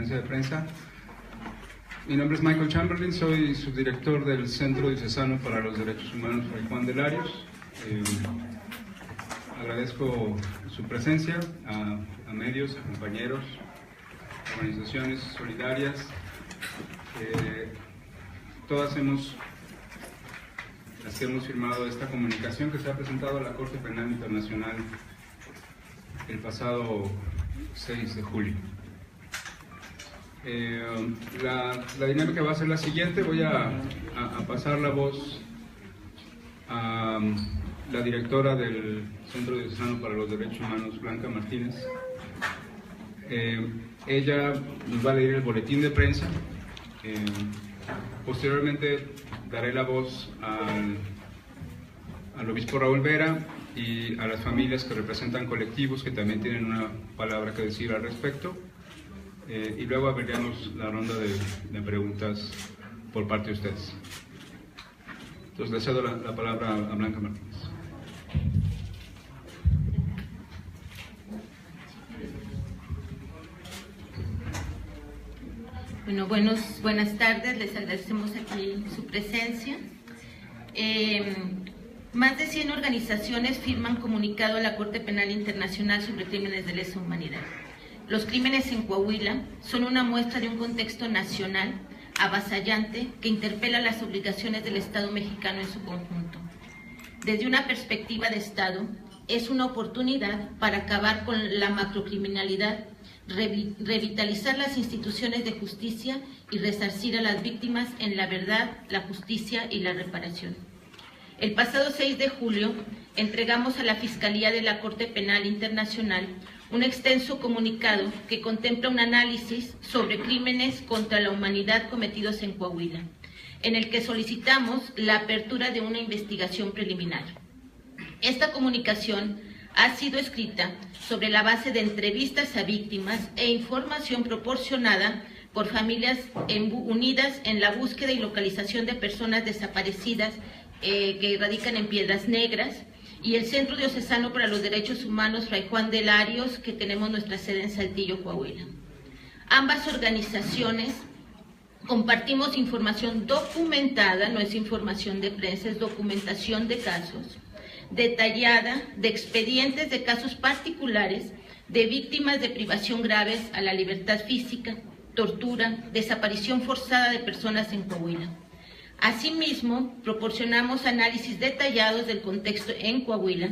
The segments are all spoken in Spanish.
conferencia de prensa. Mi nombre es Michael Chamberlain, soy subdirector del Centro Diocesano para los Derechos Humanos Fray Juan de Larios. Agradezco su presencia a medios, a compañeros, organizaciones solidarias. Todas las que hemos firmado esta comunicación que se ha presentado a la Corte Penal Internacional el pasado 6 de julio. La dinámica va a ser la siguiente. Voy a pasar la voz a la directora del Centro Diocesano para los Derechos Humanos, Blanca Martínez. Ella nos va a leer el boletín de prensa. Posteriormente daré la voz al obispo Raúl Vera y a las familias que representan colectivos que también tienen una palabra que decir al respecto. Y luego abriríamos la ronda de preguntas por parte de ustedes. Entonces le cedo la palabra a Blanca Martínez. Bueno, buenas tardes, les agradecemos aquí su presencia. Más de 100 organizaciones firman comunicado a la Corte Penal Internacional sobre crímenes de lesa humanidad. Los crímenes en Coahuila son una muestra de un contexto nacional avasallante que interpela las obligaciones del Estado mexicano en su conjunto. Desde una perspectiva de Estado, es una oportunidad para acabar con la macrocriminalidad, revitalizar las instituciones de justicia y resarcir a las víctimas en la verdad, la justicia y la reparación. El pasado 6 de julio entregamos a la Fiscalía de la Corte Penal Internacional un extenso comunicado que contempla un análisis sobre crímenes contra la humanidad cometidos en Coahuila, en el que solicitamos la apertura de una investigación preliminar. Esta comunicación ha sido escrita sobre la base de entrevistas a víctimas e información proporcionada por familias unidas en la búsqueda y localización de personas desaparecidas que radican en Piedras Negras, y el Centro Diocesano para los Derechos Humanos Fray Juan de Larios, que tenemos nuestra sede en Saltillo, Coahuila. Ambas organizaciones compartimos información documentada, no es información de prensa, es documentación de casos, detallada de expedientes de casos particulares de víctimas de privación graves a la libertad física, tortura, desaparición forzada de personas en Coahuila. Asimismo, proporcionamos análisis detallados del contexto en Coahuila,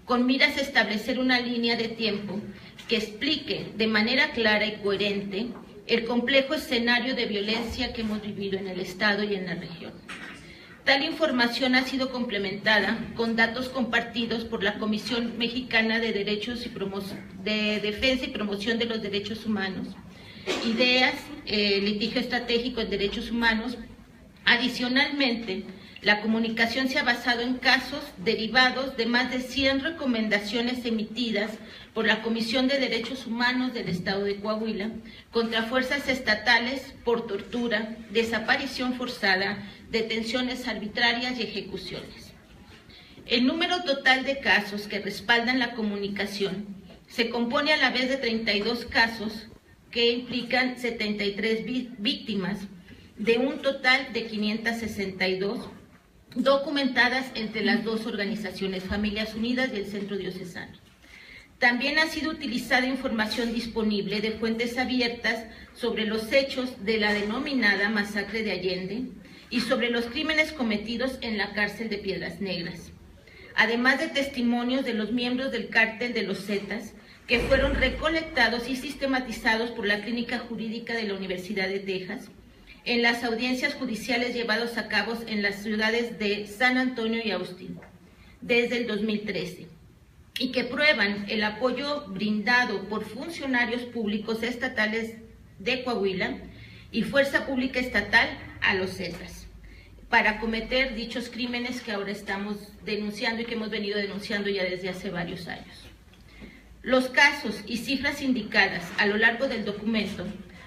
con miras a establecer una línea de tiempo que explique de manera clara y coherente el complejo escenario de violencia que hemos vivido en el Estado y en la región. Tal información ha sido complementada con datos compartidos por la Comisión Mexicana de Defensa y Promoción de los Derechos Humanos, IDEAS, Litigio Estratégico en Derechos Humanos. Adicionalmente, la comunicación se ha basado en casos derivados de más de 100 recomendaciones emitidas por la Comisión de Derechos Humanos del Estado de Coahuila contra fuerzas estatales por tortura, desaparición forzada, detenciones arbitrarias y ejecuciones. El número total de casos que respaldan la comunicación se compone a la vez de 32 casos que implican 73 víctimas, de un total de 562 documentadas entre las dos organizaciones, Familias Unidas y el Centro Diocesano. También ha sido utilizada información disponible de fuentes abiertas sobre los hechos de la denominada Masacre de Allende y sobre los crímenes cometidos en la cárcel de Piedras Negras, además de testimonios de los miembros del cártel de los Zetas que fueron recolectados y sistematizados por la Clínica Jurídica de la Universidad de Texas, en las audiencias judiciales llevadas a cabo en las ciudades de San Antonio y Austin desde el 2013, y que prueban el apoyo brindado por funcionarios públicos estatales de Coahuila y Fuerza Pública Estatal a los Zetas para cometer dichos crímenes que ahora estamos denunciando y que hemos venido denunciando ya desde hace varios años. Los casos y cifras indicadas a lo largo del documento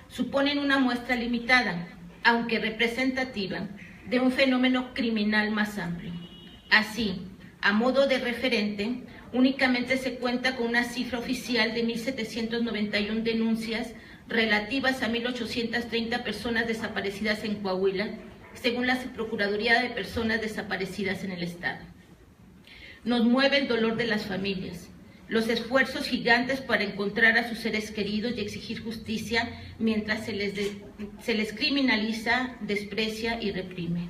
suponen una muestra limitada, aunque representativa, de un fenómeno criminal más amplio. Así, a modo de referente, únicamente se cuenta con una cifra oficial de 1.791 denuncias relativas a 1.830 personas desaparecidas en Coahuila, según la Procuraduría de Personas Desaparecidas en el Estado. Nos mueve el dolor de las familias, los esfuerzos gigantes para encontrar a sus seres queridos y exigir justicia mientras se les criminaliza, desprecia y reprime.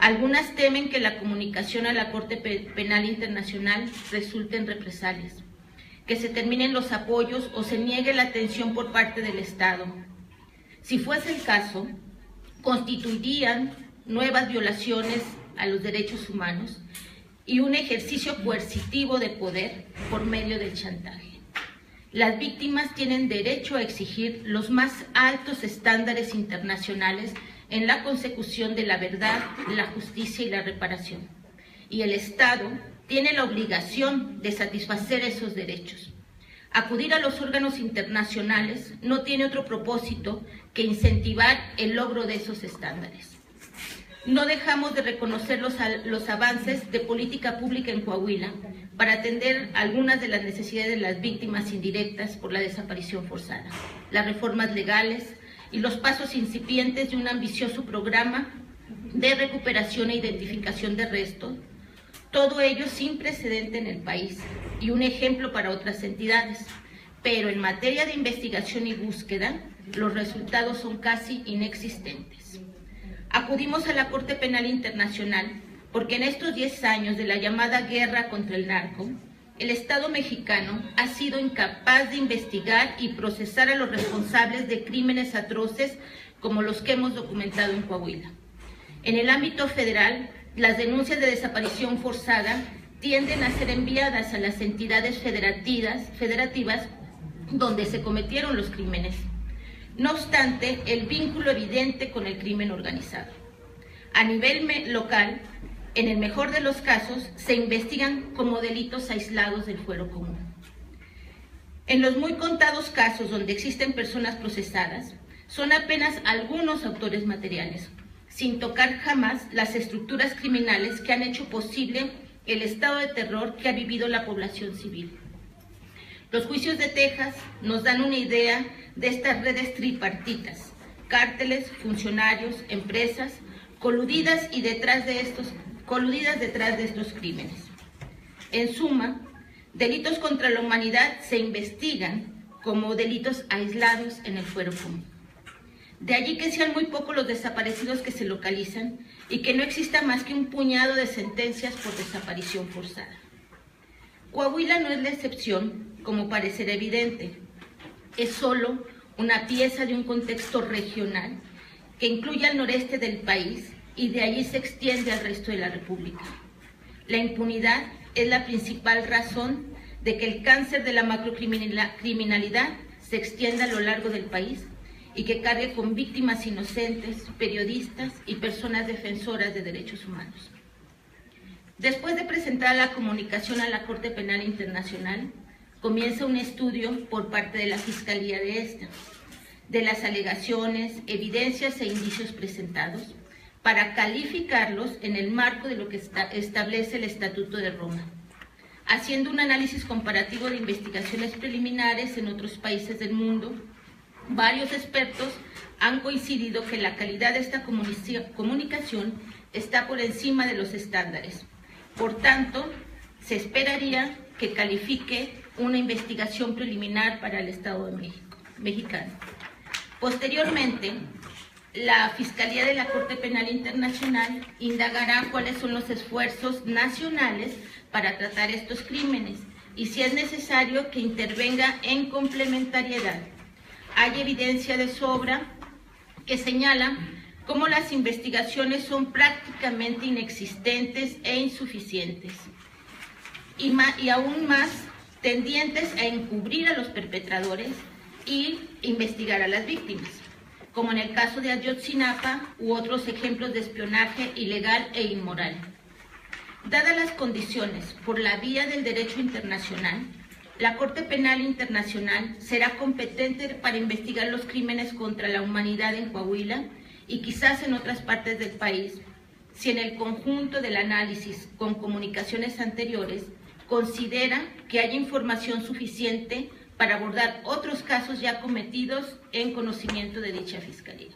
Algunas temen que la comunicación a la Corte Penal Internacional resulte en represalias, que se terminen los apoyos o se niegue la atención por parte del Estado. Si fuese el caso, constituirían nuevas violaciones a los derechos humanos y un ejercicio coercitivo de poder por medio del chantaje. Las víctimas tienen derecho a exigir los más altos estándares internacionales en la consecución de la verdad, la justicia y la reparación. Y el Estado tiene la obligación de satisfacer esos derechos. Acudir a los órganos internacionales no tiene otro propósito que incentivar el logro de esos estándares. No dejamos de reconocer los avances de política pública en Coahuila para atender algunas de las necesidades de las víctimas indirectas por la desaparición forzada, las reformas legales y los pasos incipientes de un ambicioso programa de recuperación e identificación de restos, todo ello sin precedente en el país y un ejemplo para otras entidades. Pero en materia de investigación y búsqueda, los resultados son casi inexistentes. Acudimos a la Corte Penal Internacional porque en estos 10 años de la llamada guerra contra el narco, el Estado mexicano ha sido incapaz de investigar y procesar a los responsables de crímenes atroces como los que hemos documentado en Coahuila. En el ámbito federal, las denuncias de desaparición forzada tienden a ser enviadas a las entidades federativas donde se cometieron los crímenes. No obstante, el vínculo evidente con el crimen organizado. A nivel local, en el mejor de los casos, se investigan como delitos aislados del fuero común. En los muy contados casos donde existen personas procesadas, son apenas algunos autores materiales, sin tocar jamás las estructuras criminales que han hecho posible el estado de terror que ha vivido la población civil. Los juicios de Texas nos dan una idea de estas redes tripartitas, cárteles, funcionarios, empresas, coludidas detrás de estos crímenes. En suma, delitos contra la humanidad se investigan como delitos aislados en el fuero común. De allí que sean muy pocos los desaparecidos que se localizan y que no exista más que un puñado de sentencias por desaparición forzada. Coahuila no es la excepción, como parecerá evidente. Es solo una pieza de un contexto regional que incluye al noreste del país y de allí se extiende al resto de la República. La impunidad es la principal razón de que el cáncer de la macrocriminalidad se extienda a lo largo del país y que cargue con víctimas inocentes, periodistas y personas defensoras de derechos humanos. Después de presentar la comunicación a la Corte Penal Internacional, comienza un estudio por parte de la Fiscalía de las alegaciones, evidencias e indicios presentados, para calificarlos en el marco de lo que establece el Estatuto de Roma, haciendo un análisis comparativo de investigaciones preliminares en otros países del mundo. Varios expertos han coincidido que la calidad de esta comunicación está por encima de los estándares. Por tanto, se esperaría que califique una investigación preliminar para el Estado de México, mexicano. Posteriormente, la Fiscalía de la Corte Penal Internacional indagará cuáles son los esfuerzos nacionales para tratar estos crímenes y si es necesario que intervenga en complementariedad. Hay evidencia de sobra que señala cómo las investigaciones son prácticamente inexistentes e insuficientes y aún más tendientes a encubrir a los perpetradores y investigar a las víctimas, como en el caso de Ayotzinapa u otros ejemplos de espionaje ilegal e inmoral. Dadas las condiciones por la vía del derecho internacional, la Corte Penal Internacional será competente para investigar los crímenes contra la humanidad en Coahuila y quizás en otras partes del país, si en el conjunto del análisis con comunicaciones anteriores considera que hay información suficiente para abordar otros casos ya cometidos en conocimiento de dicha Fiscalía.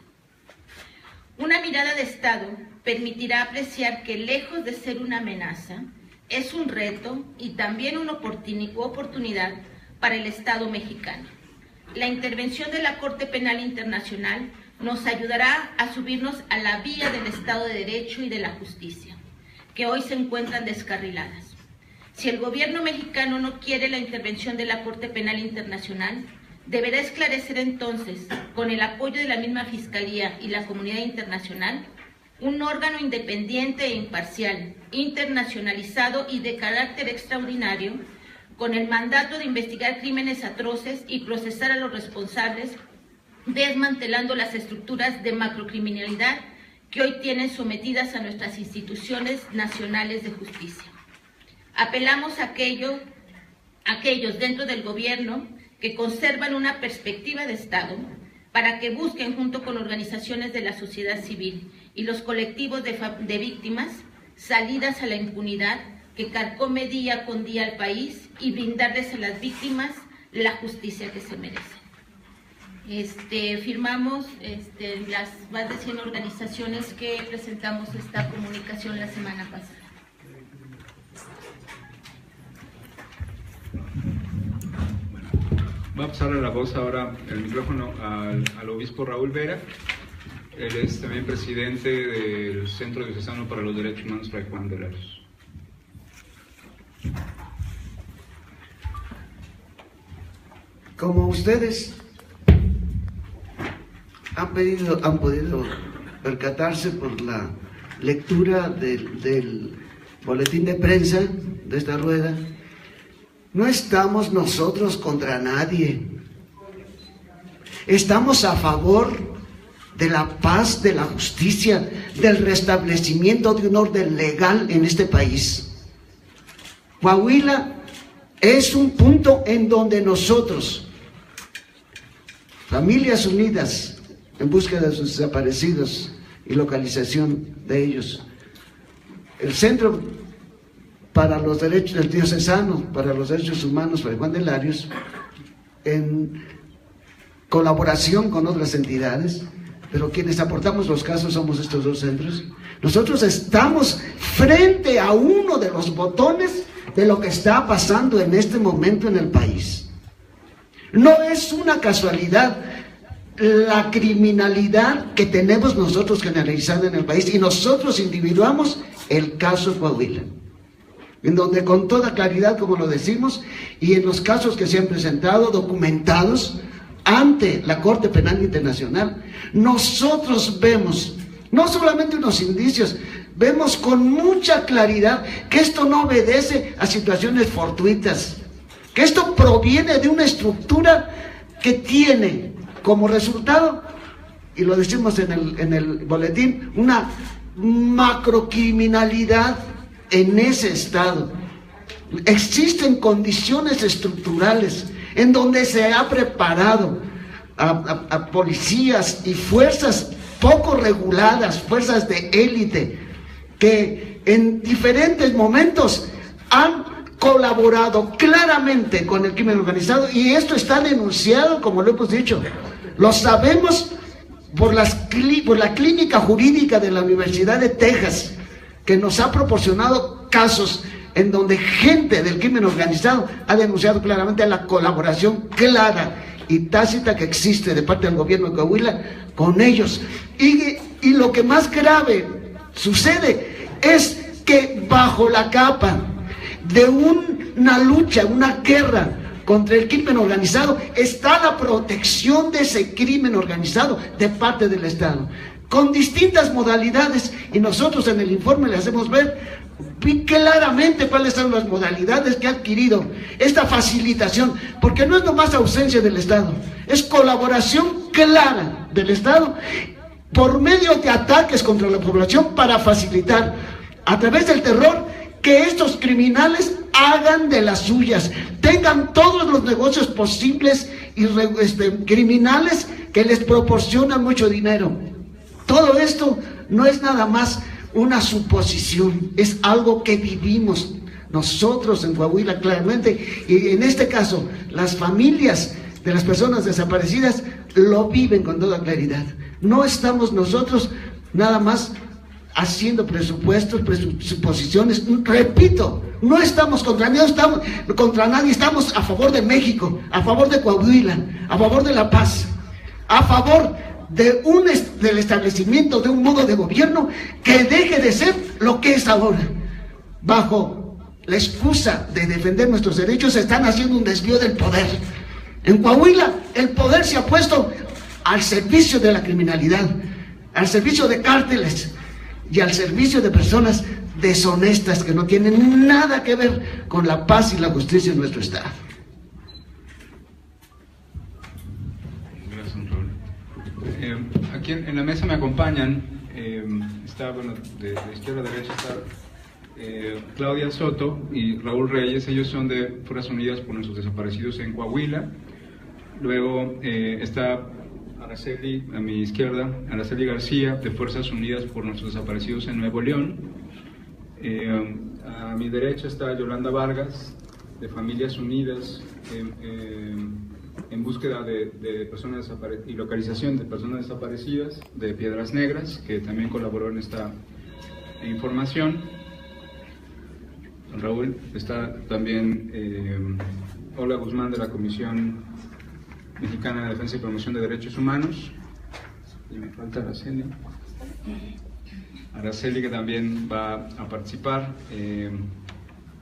Una mirada de Estado permitirá apreciar que, lejos de ser una amenaza, es un reto y también una oportunidad para el Estado mexicano. La intervención de la Corte Penal Internacional nos ayudará a subirnos a la vía del Estado de Derecho y de la justicia, que hoy se encuentran descarriladas. Si el gobierno mexicano no quiere la intervención de la Corte Penal Internacional, deberá esclarecer entonces, con el apoyo de la misma Fiscalía y la comunidad internacional, un órgano independiente e imparcial, internacionalizado y de carácter extraordinario, con el mandato de investigar crímenes atroces y procesar a los responsables, desmantelando las estructuras de macrocriminalidad que hoy tienen sometidas a nuestras instituciones nacionales de justicia. Apelamos a aquellos dentro del gobierno que conservan una perspectiva de Estado para que busquen, junto con organizaciones de la sociedad civil y los colectivos de víctimas, salidas a la impunidad que carcome día con día al país y brindarles a las víctimas la justicia que se merecen. Firmamos las más de 100 organizaciones que presentamos esta comunicación la semana pasada. Va a pasar la voz ahora, el micrófono, al obispo Raúl Vera. Él es también presidente del Centro Diocesano para los Derechos Humanos Fray Juan de Larios. Como ustedes han podido percatarse por la lectura del boletín de prensa de esta rueda, no estamos nosotros contra nadie. Estamos a favor de la paz, de la justicia, del restablecimiento de un orden legal en este país. Coahuila es un punto en donde nosotros, Familias Unidas en búsqueda de sus desaparecidos y localización de ellos, el Centro para los Derechos Diocesanos, para los Derechos Humanos, Fray Juan de Larios, en colaboración con otras entidades, pero quienes aportamos los casos somos estos dos centros. Nosotros estamos frente a uno de los botones de lo que está pasando en este momento en el país. No es una casualidad la criminalidad que tenemos nosotros generalizada en el país, y nosotros individuamos el caso Coahuila, en donde con toda claridad, como lo decimos, y en los casos que se han presentado, documentados ante la Corte Penal Internacional, nosotros vemos no solamente unos indicios, vemos con mucha claridad que esto no obedece a situaciones fortuitas, que esto proviene de una estructura que tiene como resultado, y lo decimos en el boletín, una macrocriminalidad en ese estado. Existen condiciones estructurales en donde se ha preparado a policías y fuerzas poco reguladas, fuerzas de élite, que en diferentes momentos han colaborado claramente con el crimen organizado, y esto está denunciado, como lo hemos dicho. Lo sabemos por la clínica jurídica de la Universidad de Texas, que nos ha proporcionado casos en donde gente del crimen organizado ha denunciado claramente la colaboración clara y tácita que existe de parte del gobierno de Coahuila con ellos. Y lo que más grave sucede es que bajo la capa de una lucha, una guerra contra el crimen organizado, está la protección de ese crimen organizado de parte del Estado, con distintas modalidades, y nosotros en el informe le hacemos ver claramente cuáles son las modalidades que ha adquirido esta facilitación, porque no es nomás ausencia del Estado, es colaboración clara del Estado por medio de ataques contra la población para facilitar, a través del terror, que estos criminales hagan de las suyas, tengan todos los negocios posibles y criminales que les proporcionan mucho dinero. Todo esto no es nada más una suposición, es algo que vivimos nosotros en Coahuila claramente, y en este caso las familias de las personas desaparecidas lo viven con toda claridad. No estamos nosotros nada más haciendo presupuestos, suposiciones. Repito, no estamos contra nadie, estamos a favor de México, a favor de Coahuila, a favor de la paz, a favor del establecimiento de un modo de gobierno que deje de ser lo que es ahora. Bajo la excusa de defender nuestros derechos están haciendo un desvío del poder. En Coahuila el poder se ha puesto al servicio de la criminalidad, al servicio de cárteles y al servicio de personas deshonestas que no tienen nada que ver con la paz y la justicia en nuestro estado. Gracias, Raúl. Aquí en la mesa me acompañan, está, bueno, de izquierda a derecha está Claudia Soto y Raúl Reyes. Ellos son de Fuerzas Unidas por Nuestros Desaparecidos en Coahuila. Luego está Araceli, a mi izquierda, Araceli García, de Fuerzas Unidas por Nuestros Desaparecidos en Nuevo León. A mi derecha está Yolanda Vargas, de Familias Unidas en búsqueda de personas desaparecidas y localización de personas desaparecidas de Piedras Negras, que también colaboró en esta información. Raúl, está también Olga Guzmán, de la Comisión Mexicana de Defensa y Promoción de Derechos Humanos, y me falta Araceli. Araceli, que también va a participar.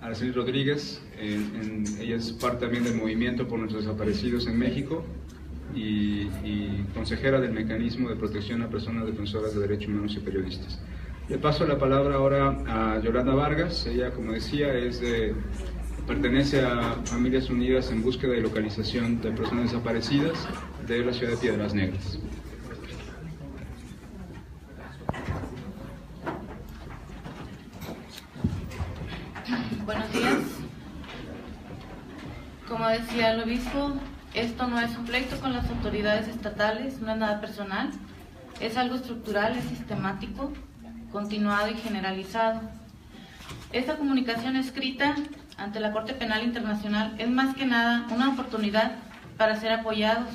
Araceli Rodríguez, ella es parte también del Movimiento por Nuestros Desaparecidos en México y consejera del Mecanismo de Protección a Personas Defensoras de Derechos Humanos y Periodistas. Le paso la palabra ahora a Yolanda Vargas. Ella, como decía, pertenece a Familias Unidas en búsqueda y localización de personas desaparecidas de la ciudad de Piedras Negras. Buenos días. Como decía el obispo, esto no es un pleito con las autoridades estatales, no es nada personal, es algo estructural, es sistemático, continuado y generalizado. Esta comunicación escrita ante la Corte Penal Internacional es más que nada una oportunidad para ser apoyados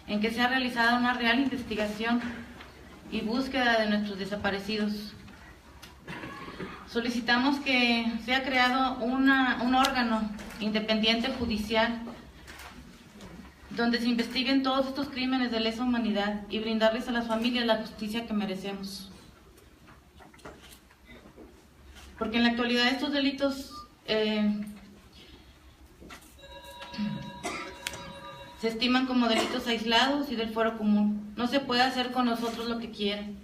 en que sea realizada una real investigación y búsqueda de nuestros desaparecidos. Solicitamos que sea creado un órgano independiente judicial donde se investiguen todos estos crímenes de lesa humanidad y brindarles a las familias la justicia que merecemos. Porque en la actualidad estos delitos se estiman como delitos aislados y del fuero común. No se puede hacer con nosotros lo que quieren.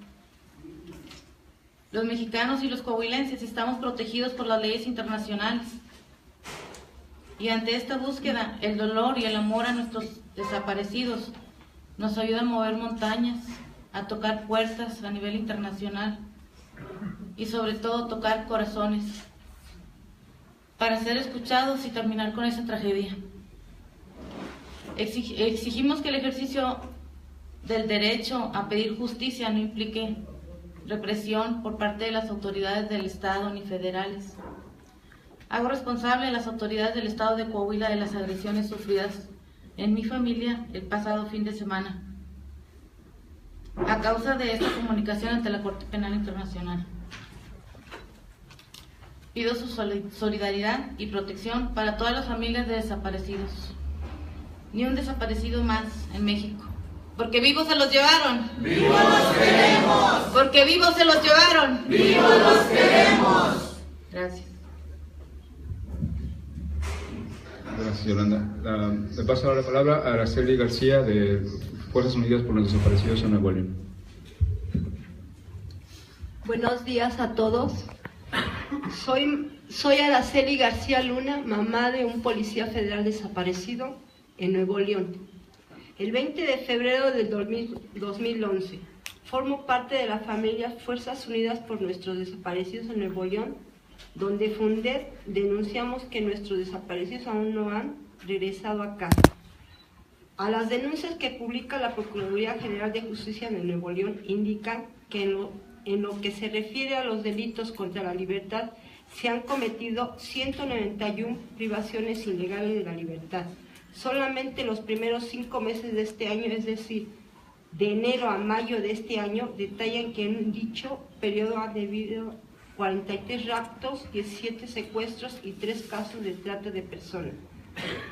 Los mexicanos y los coahuilenses estamos protegidos por las leyes internacionales. Y ante esta búsqueda, el dolor y el amor a nuestros desaparecidos nos ayuda a mover montañas, a tocar puertas a nivel internacional y sobre todo tocar corazones para ser escuchados y terminar con esa tragedia. Exigimos que el ejercicio del derecho a pedir justicia no implique represión por parte de las autoridades del Estado ni federales. Hago responsable a las autoridades del Estado de Coahuila de las agresiones sufridas en mi familia el pasado fin de semana, a causa de esta comunicación ante la Corte Penal Internacional. Pido su solidaridad y protección para todas las familias de desaparecidos. Ni un desaparecido más en México. Porque vivos se los llevaron. ¡Vivos los queremos! Porque vivos se los llevaron. ¡Vivos los queremos! Gracias. Gracias, Yolanda. Le paso ahora la palabra a Araceli García, de Fuerzas Unidas por los Desaparecidos en Nuevo León. Buenos días a todos. Soy Araceli García Luna, mamá de un policía federal desaparecido en Nuevo León. El 20 de febrero del 2011, formo parte de la familia Fuerzas Unidas por Nuestros Desaparecidos en Nuevo León, donde fundé denunciamos que nuestros desaparecidos aún no han regresado a casa. A las denuncias que publica la Procuraduría General de Justicia de Nuevo León indican que en lo que se refiere a los delitos contra la libertad se han cometido 191 privaciones ilegales de la libertad. Solamente los primeros 5 meses de este año, es decir, de enero a mayo de este año, detallan que en dicho periodo ha habido 43 raptos, 17 secuestros y 3 casos de trata de personas.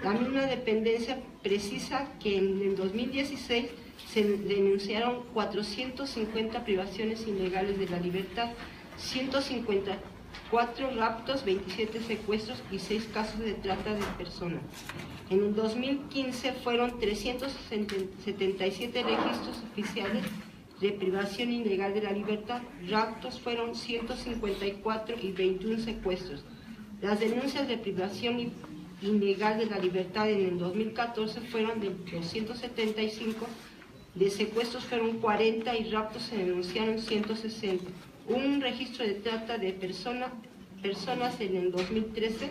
La misma dependencia precisa que en el 2016 se denunciaron 450 privaciones ilegales de la libertad, 154 raptos, 27 secuestros y 6 casos de trata de personas. En el 2015 fueron 377 registros oficiales de privación ilegal de la libertad, raptos fueron 154 y 21 secuestros. Las denuncias de privación ilegal de la libertad en el 2014 fueron de 275, de secuestros fueron 40 y raptos se denunciaron 160. Un registro de trata de personas en el 2013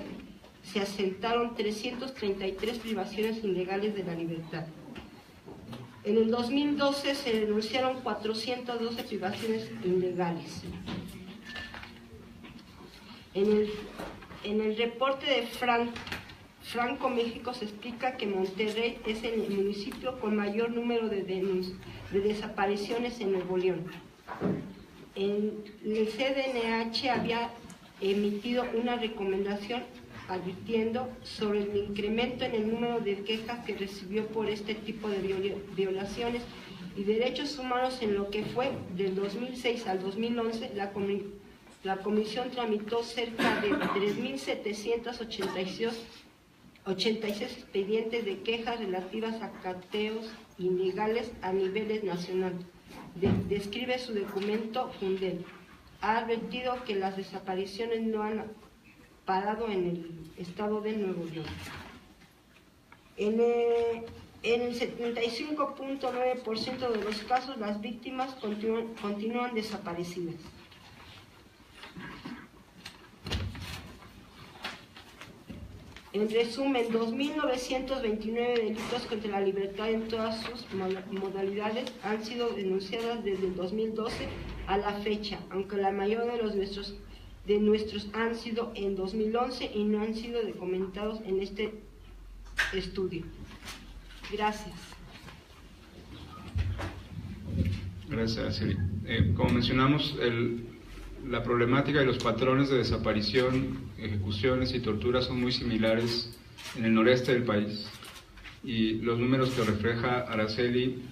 se asentaron 333 privaciones ilegales de la libertad. En el 2012 se denunciaron 412 privaciones ilegales. En el reporte de Franco México se explica que Monterrey es el municipio con mayor número de desapariciones en Nuevo León. El CDNH había emitido una recomendación advirtiendo sobre el incremento en el número de quejas que recibió por este tipo de violaciones y derechos humanos en lo que fue del 2006 al 2011. La comisión tramitó cerca de 3.786 expedientes de quejas relativas a cateos ilegales a niveles nacionales. Describe su documento Fundel. Ha advertido que las desapariciones no han parado en el estado de Nuevo León. En el 75.9% de los casos las víctimas continúan desaparecidas. En resumen, 2.929 delitos contra la libertad en todas sus modalidades han sido denunciadas desde el 2012 a la fecha, aunque la mayoría de nuestros han sido en 2011 y no han sido documentados en este estudio. Gracias. Gracias, Araceli. Como mencionamos, la problemática y los patrones de desaparición, ejecuciones y torturas son muy similares en el noreste del país. Y los números que refleja Araceli,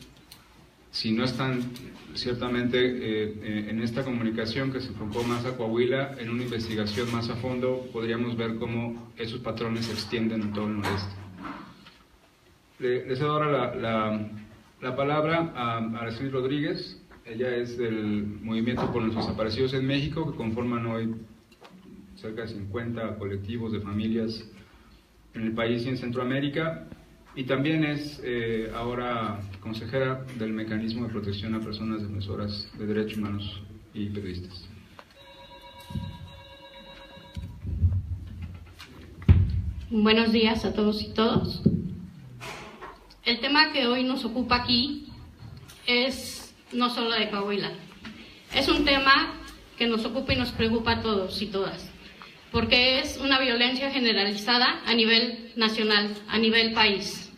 si no están ciertamente en esta comunicación que se enfocó más a Coahuila, en una investigación más a fondo podríamos ver cómo esos patrones se extienden en todo el noreste. Les doy ahora la palabra a Araceli Rodríguez. Ella es del Movimiento por los Desaparecidos en México, que conforman hoy cerca de 50 colectivos de familias en el país y en Centroamérica, y también es ahora consejera del Mecanismo de Protección a Personas Defensoras de Derechos Humanos y Periodistas. Buenos días a todos y todas. El tema que hoy nos ocupa aquí es no solo de Coahuila, es un tema que nos ocupa y nos preocupa a todos y todas, porque es una violencia generalizada a nivel nacional, a nivel país.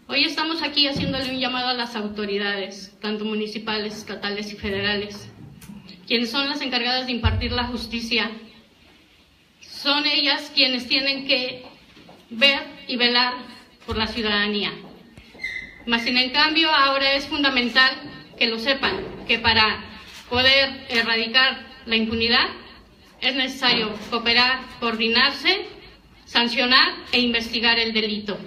Hoy estamos aquí haciéndole un llamado a las autoridades, tanto municipales, estatales y federales, quienes son las encargadas de impartir la justicia. Son ellas quienes tienen que ver y velar por la ciudadanía. Mas, sin en cambio, ahora es fundamental que lo sepan, que para poder erradicar la impunidad es necesario cooperar, coordinarse, sancionar e investigar el delito.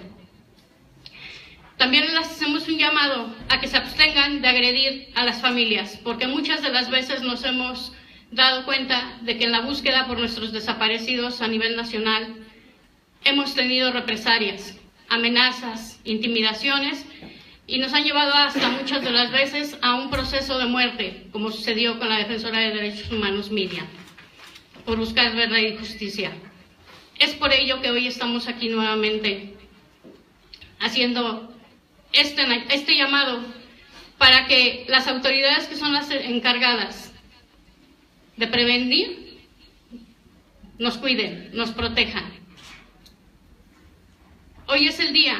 También les hacemos un llamado a que se abstengan de agredir a las familias, porque muchas de las veces nos hemos dado cuenta de que en la búsqueda por nuestros desaparecidos a nivel nacional hemos tenido represalias, amenazas, intimidaciones, y nos han llevado hasta muchas de las veces a un proceso de muerte, como sucedió con la defensora de derechos humanos Miriam, por buscar verdad y justicia. Es por ello que hoy estamos aquí nuevamente haciendo este llamado para que las autoridades que son las encargadas de prevenir nos cuiden, nos protejan. Hoy es el día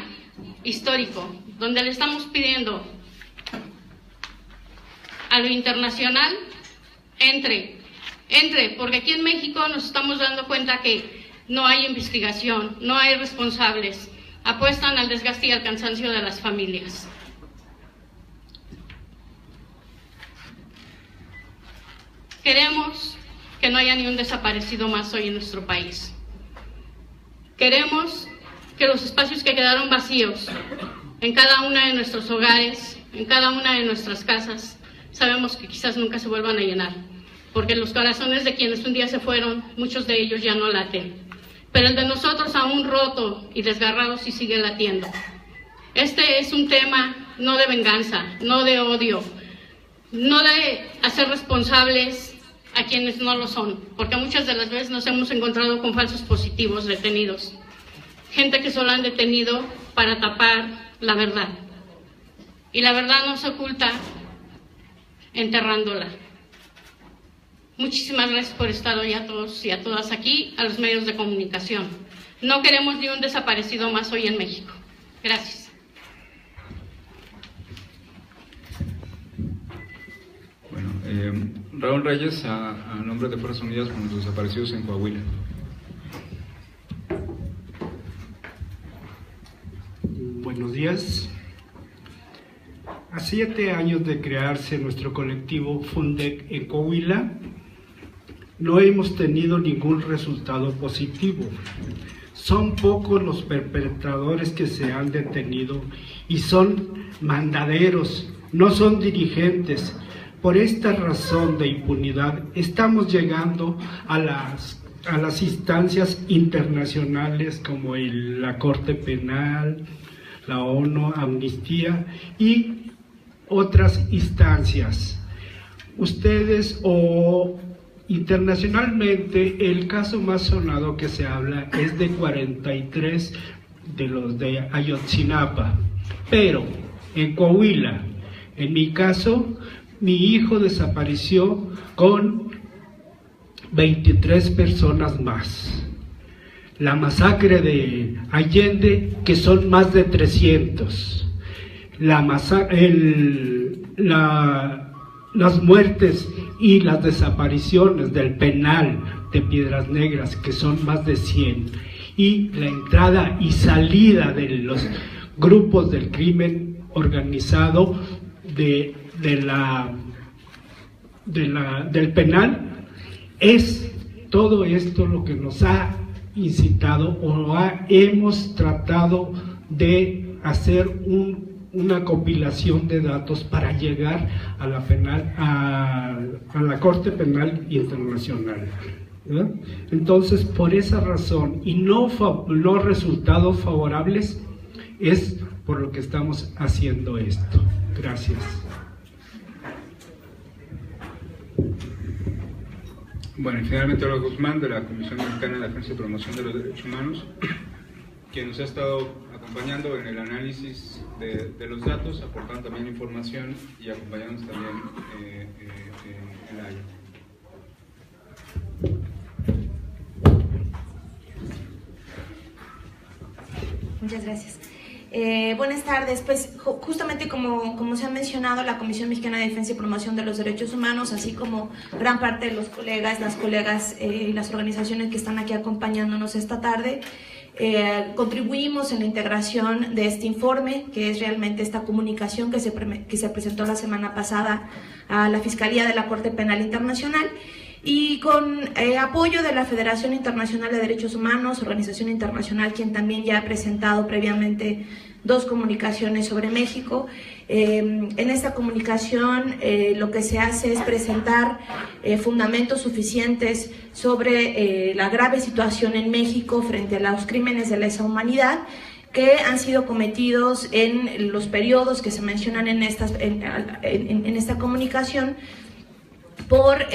histórico donde le estamos pidiendo a lo internacional entre, porque aquí en México nos estamos dando cuenta que no hay investigación, no hay responsables, apuestan al desgaste y al cansancio de las familias. Queremos que no haya ni un desaparecido más hoy en nuestro país. Queremos que los espacios que quedaron vacíos en cada una de nuestros hogares, en cada una de nuestras casas, sabemos que quizás nunca se vuelvan a llenar, porque los corazones de quienes un día se fueron, muchos de ellos ya no laten, pero el de nosotros aún roto y desgarrado sí sigue latiendo. Este es un tema no de venganza, no de odio, no de hacer responsables a quienes no lo son, porque muchas de las veces nos hemos encontrado con falsos positivos detenidos, gente que solo han detenido para tapar la verdad, y la verdad no se oculta enterrándola. Muchísimas gracias por estar hoy a todos y a todas aquí, a los medios de comunicación. No queremos ni un desaparecido más hoy en México. Gracias. Raúl Reyes, a nombre de Fuerzas Unidas por los Desaparecidos en Coahuila. Buenos días. A 7 años de crearse nuestro colectivo Fundec en Coahuila, no hemos tenido ningún resultado positivo. Son pocos los perpetradores que se han detenido y son mandaderos, no son dirigentes. Por esta razón de impunidad estamos llegando a las instancias internacionales como la Corte Penal, la ONU, Amnistía y otras instancias. Ustedes o internacionalmente el caso más sonado que se habla es de 43 de los de Ayotzinapa, pero en Coahuila, en mi caso, mi hijo desapareció con 23 personas más. La masacre de Allende, que son más de 300. Las muertes y las desapariciones del penal de Piedras Negras, que son más de 100. Y la entrada y salida de los grupos del crimen organizado del penal, es todo esto lo que nos ha incitado hemos tratado de hacer una compilación de datos para llegar a la Corte Penal Internacional, ¿verdad? Entonces, por esa razón y no resultados favorables, es por lo que estamos haciendo esto. Gracias. Bueno, y finalmente Olga Guzmán, de la Comisión Mexicana de Defensa y Promoción de los Derechos Humanos, quien nos ha estado acompañando en el análisis de los datos, aportando también información y acompañándonos también en la área. Muchas gracias. Buenas tardes. Pues justamente como se ha mencionado, la Comisión Mexicana de Defensa y Promoción de los Derechos Humanos, así como gran parte de los colegas, las colegas y las organizaciones que están aquí acompañándonos esta tarde, contribuimos en la integración de este informe, que es realmente esta comunicación que se presentó la semana pasada a la Fiscalía de la Corte Penal Internacional, y con apoyo de la Federación Internacional de Derechos Humanos, organización internacional quien también ya ha presentado previamente 2 comunicaciones sobre México. En esta comunicación lo que se hace es presentar fundamentos suficientes sobre la grave situación en México frente a los crímenes de lesa humanidad que han sido cometidos en los periodos que se mencionan en esta comunicación por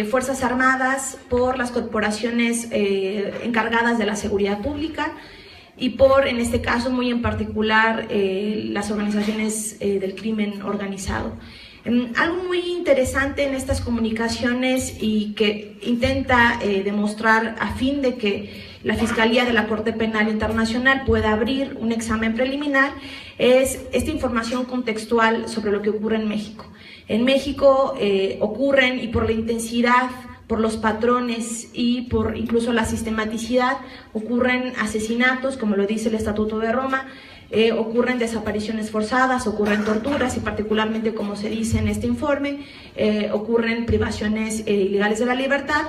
Fuerzas Armadas, por las corporaciones encargadas de la seguridad pública y por, en este caso muy en particular, las organizaciones del crimen organizado. Algo muy interesante en estas comunicaciones y que intenta demostrar a fin de que la Fiscalía de la Corte Penal Internacional pueda abrir un examen preliminar es esta información contextual sobre lo que ocurre en México. En México ocurren, y por la intensidad, por los patrones y por incluso la sistematicidad, ocurren asesinatos, como lo dice el Estatuto de Roma, ocurren desapariciones forzadas, ocurren torturas y particularmente, como se dice en este informe, ocurren privaciones ilegales de la libertad,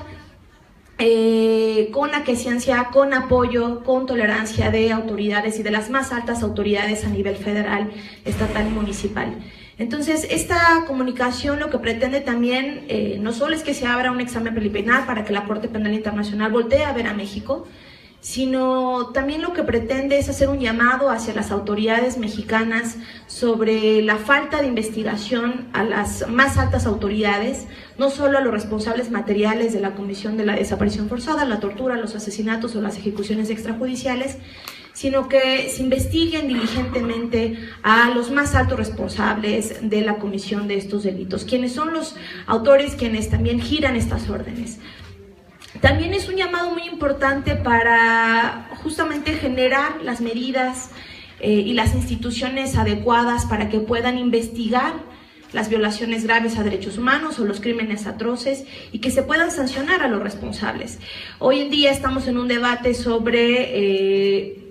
con aquiescencia, con apoyo, con tolerancia de autoridades y de las más altas autoridades a nivel federal, estatal y municipal. Entonces, esta comunicación lo que pretende también no solo es que se abra un examen preliminar para que la Corte Penal Internacional voltee a ver a México, sino también lo que pretende es hacer un llamado hacia las autoridades mexicanas sobre la falta de investigación a las más altas autoridades, no solo a los responsables materiales de la comisión de la desaparición forzada, la tortura, los asesinatos o las ejecuciones extrajudiciales, sino que se investiguen diligentemente a los más altos responsables de la comisión de estos delitos, quienes son los autores, quienes también giran estas órdenes. También es un llamado muy importante para justamente generar las medidas y las instituciones adecuadas para que puedan investigar las violaciones graves a derechos humanos o los crímenes atroces y que se puedan sancionar a los responsables. Hoy en día estamos en un debate sobre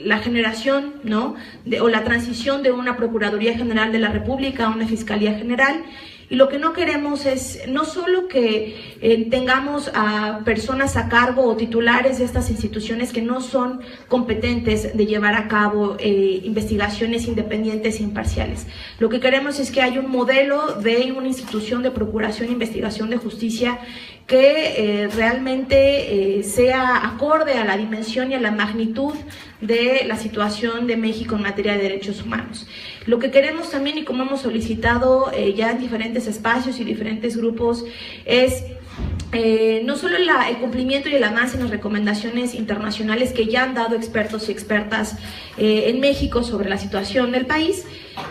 la generación, ¿no?, o la transición de una Procuraduría General de la República a una Fiscalía General. Y lo que no queremos es no solo que tengamos a personas a cargo o titulares de estas instituciones que no son competentes de llevar a cabo investigaciones independientes e imparciales. Lo que queremos es que haya un modelo de una institución de procuración e investigación de justicia que realmente sea acorde a la dimensión y a la magnitud de la situación de México en materia de derechos humanos. Lo que queremos también, y como hemos solicitado ya en diferentes espacios y diferentes grupos, es no solo el cumplimiento y el avance en las recomendaciones internacionales que ya han dado expertos y expertas en México sobre la situación del país,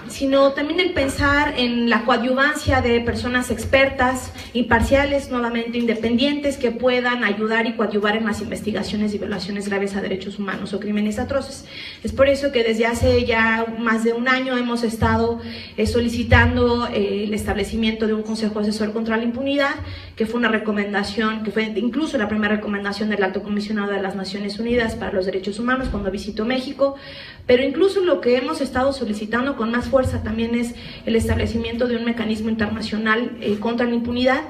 sino también el pensar en la coadyuvancia de personas expertas, imparciales, nuevamente independientes, que puedan ayudar y coadyuvar en las investigaciones de violaciones graves a derechos humanos o crímenes atroces. Es por eso que desde hace ya más de un año hemos estado solicitando el establecimiento de un Consejo Asesor contra la Impunidad, que fue una recomendación, que fue incluso la primera recomendación del Alto Comisionado de las Naciones Unidas para los Derechos Humanos cuando visitó México, pero incluso lo que hemos estado solicitando con más fuerza también es el establecimiento de un mecanismo internacional contra la impunidad,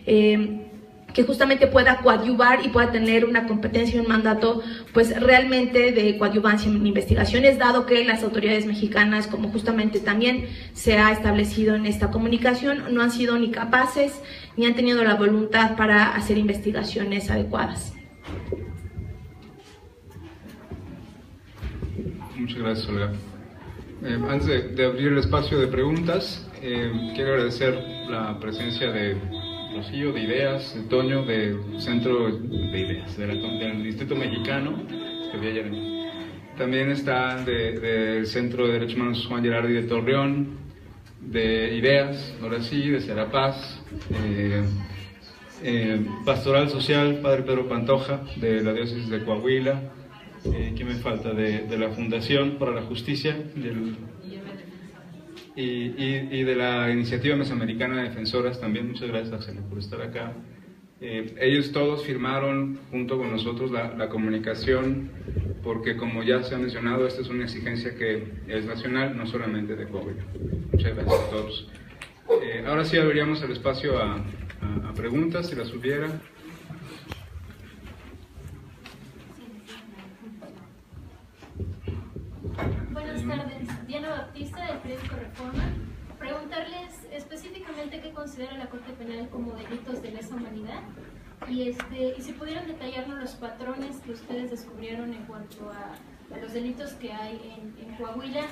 que justamente pueda coadyuvar y pueda tener una competencia y un mandato pues realmente de coadyuvancia en investigaciones, dado que las autoridades mexicanas, como justamente también se ha establecido en esta comunicación, no han sido ni capaces ni han tenido la voluntad para hacer investigaciones adecuadas. Muchas gracias, Olga. Antes de abrir el espacio de preguntas, quiero agradecer la presencia de Rocío, de Ideas, de Toño, del Centro de Ideas, del Instituto Mexicano, que vi ayer. También está del Centro de Derechos Humanos Juan Gerardi de Torreón, de Ideas, ahora sí, de Serapaz, Pastoral Social, Padre Pedro Pantoja, de la Diócesis de Coahuila. ¿Qué me falta? De la Fundación para la Justicia y de la Iniciativa Mesoamericana de Defensoras también. Muchas gracias, Axel, por estar acá. Ellos todos firmaron junto con nosotros la comunicación, porque como ya se ha mencionado, esta es una exigencia que es nacional, no solamente de Coahuila. Muchas gracias a todos. Ahora sí abriríamos el espacio a preguntas, si las hubiera. Buenas tardes, Diana Baptista del periódico Reforma. Preguntarles específicamente qué considera la Corte Penal como delitos de lesa humanidad y si pudieran detallarnos los patrones que ustedes descubrieron en cuanto a los delitos que hay en Coahuila,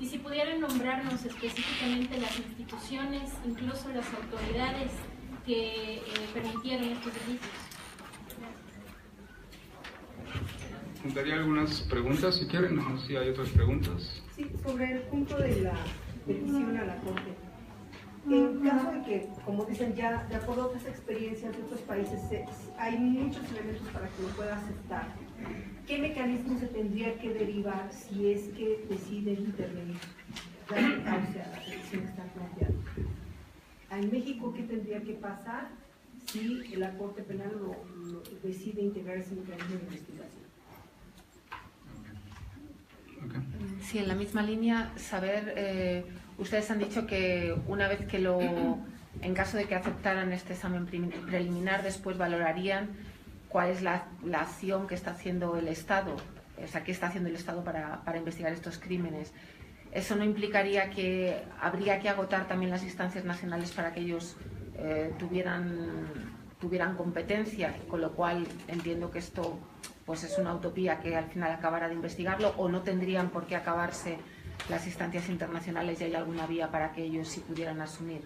y si pudieran nombrarnos específicamente las instituciones, incluso las autoridades que permitieron estos delitos. Juntaría algunas preguntas, si quieren, no sé si hay otras preguntas. Sí, sobre el punto de la petición a la Corte. En caso de que, como dicen ya, de acuerdo a otras experiencias de otros países, hay muchos elementos para que lo pueda aceptar, ¿qué mecanismo se tendría que derivar si es que deciden intervenir? Darle cauce a la petición que están planteando. En México, ¿qué tendría que pasar si la Corte Penal lo decide integrar ese mecanismo de investigación? Sí, en la misma línea, saber, ustedes han dicho que una vez que en caso de que aceptaran este examen preliminar, después valorarían cuál es la acción que está haciendo el Estado, o sea, qué está haciendo el Estado para investigar estos crímenes. ¿Eso no implicaría que habría que agotar también las instancias nacionales para que ellos tuvieran competencia? Con lo cual entiendo que esto pues es una utopía que al final acabará de investigarlo, o no tendrían por qué acabarse las instancias internacionales y hay alguna vía para que ellos sí pudieran asumir.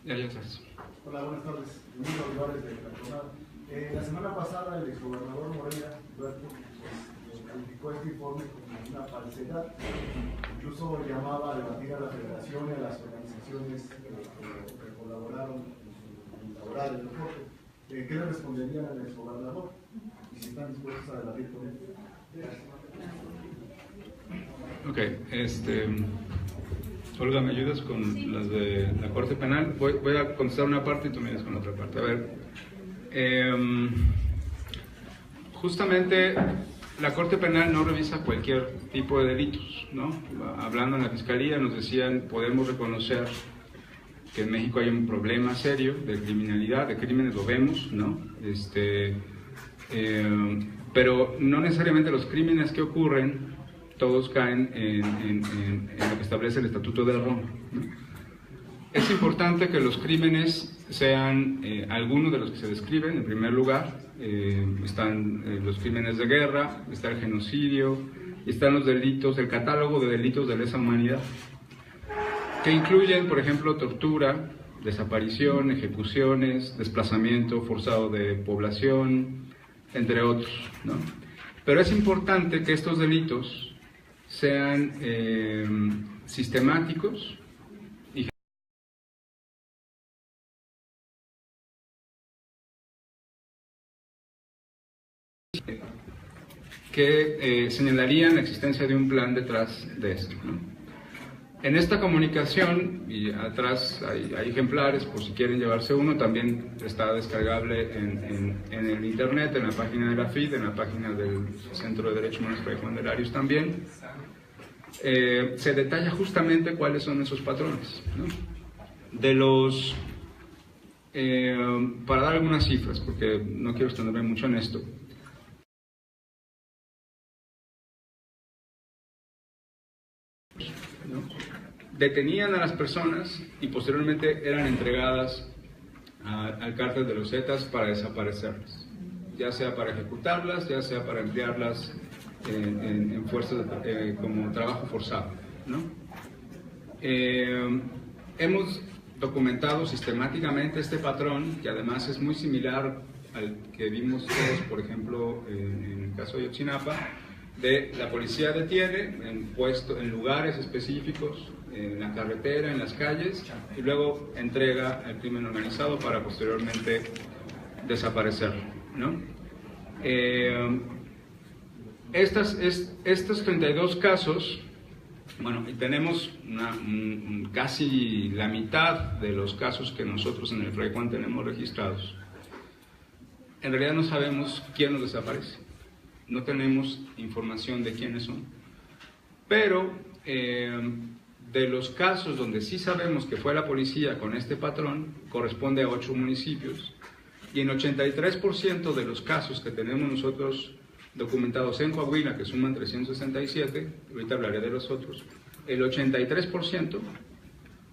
Ya sabes. Hola, buenas tardes. Emilio Olivares de Cantonal. La semana pasada el exgobernador Moreira calificó este informe como una falsedad. Incluso llamaba a debatir a la Federación y a las organizaciones que colaboraron en elaborar el reporte. ¿Qué le responderían al exgobernador? Y si están dispuestos a debatir con él. Ok, Olga, ¿me ayudas con las de la Corte Penal? Voy a contestar una parte y tú me ayudas con la otra parte. A ver, justamente la Corte Penal no revisa cualquier tipo de delitos, ¿no? Hablando en la Fiscalía nos decían, podemos reconocer que en México hay un problema serio de criminalidad, de crímenes, lo vemos, ¿no? Pero no necesariamente los crímenes que ocurren todos caen en lo que establece el Estatuto de Roma, ¿no? Es importante que los crímenes sean algunos de los que se describen. En primer lugar, están los crímenes de guerra, está el genocidio, están los delitos, el catálogo de delitos de lesa humanidad, que incluyen, por ejemplo, tortura, desaparición, ejecuciones, desplazamiento forzado de población, entre otros, ¿no? Pero es importante que estos delitos sean sistemáticos y que señalarían la existencia de un plan detrás de esto, ¿no? En esta comunicación, y atrás hay ejemplares por si quieren llevarse uno, también está descargable en el internet, en la página de la FID, en la página del Centro de Derechos Humanos Fray Juan de Larios también. Se detalla justamente cuáles son esos patrones, ¿no? Para dar algunas cifras, porque no quiero extenderme mucho en esto. Detenían a las personas y posteriormente eran entregadas al cártel de los Zetas para desaparecerlas, ya sea para ejecutarlas, ya sea para emplearlas en fuerzas como trabajo forzado, ¿no? Hemos documentado sistemáticamente este patrón, que además es muy similar al que vimos todos, por ejemplo, en el caso de Ayotzinapa, de la policía detiene en lugares específicos, en la carretera, en las calles, y luego entrega al crimen organizado para posteriormente desaparecerlo, ¿no? Estos 32 casos, bueno, y tenemos casi la mitad de los casos que nosotros en el Fray Juan tenemos registrados. En realidad no sabemos quién los desaparece, no tenemos información de quiénes son, pero de los casos donde sí sabemos que fue la policía con este patrón, corresponde a 8 municipios, y en 83% de los casos que tenemos nosotros documentados en Coahuila, que suman 367, ahorita hablaré de los otros, el 83%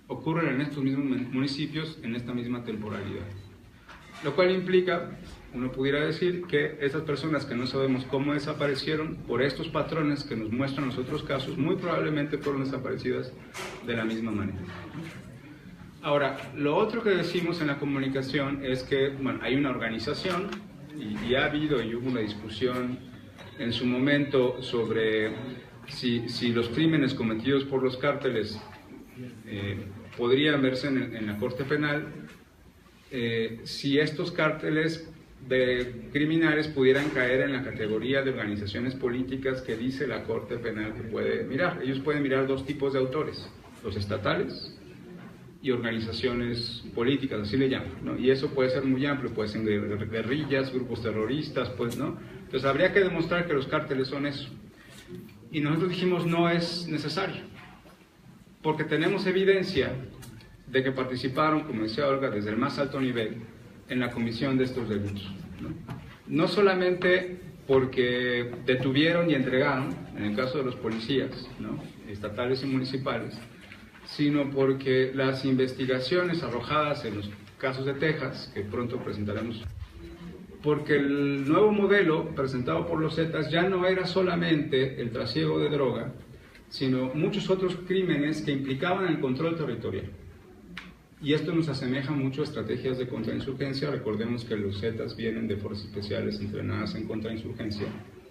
ocurren en estos mismos municipios en esta misma temporalidad. Lo cual implica, uno pudiera decir, que esas personas que no sabemos cómo desaparecieron, por estos patrones que nos muestran los otros casos, muy probablemente fueron desaparecidas de la misma manera. Ahora, lo otro que decimos en la comunicación es que, bueno, hay una organización, y ha habido y hubo una discusión en su momento sobre si los crímenes cometidos por los cárteles podrían verse en la Corte Penal si estos cárteles de criminales pudieran caer en la categoría de organizaciones políticas que dice la Corte Penal que puede mirar. Ellos pueden mirar dos tipos de autores, los estatales y organizaciones políticas, así le llaman, ¿no? Y eso puede ser muy amplio, puede ser guerrillas, grupos terroristas, pues, ¿no? Entonces habría que demostrar que los cárteles son eso. Y nosotros dijimos no es necesario, porque tenemos evidencia de que participaron, como decía Olga, desde el más alto nivel en la comisión de estos delitos, ¿no? No solamente porque detuvieron y entregaron, en el caso de los policías, ¿no?, estatales y municipales, sino porque las investigaciones arrojadas en los casos de Texas, que pronto presentaremos, porque el nuevo modelo presentado por los Zetas ya no era solamente el trasiego de droga, sino muchos otros crímenes que implicaban el control territorial. Y esto nos asemeja mucho a estrategias de contrainsurgencia. Recordemos que los Zetas vienen de fuerzas especiales entrenadas en contrainsurgencia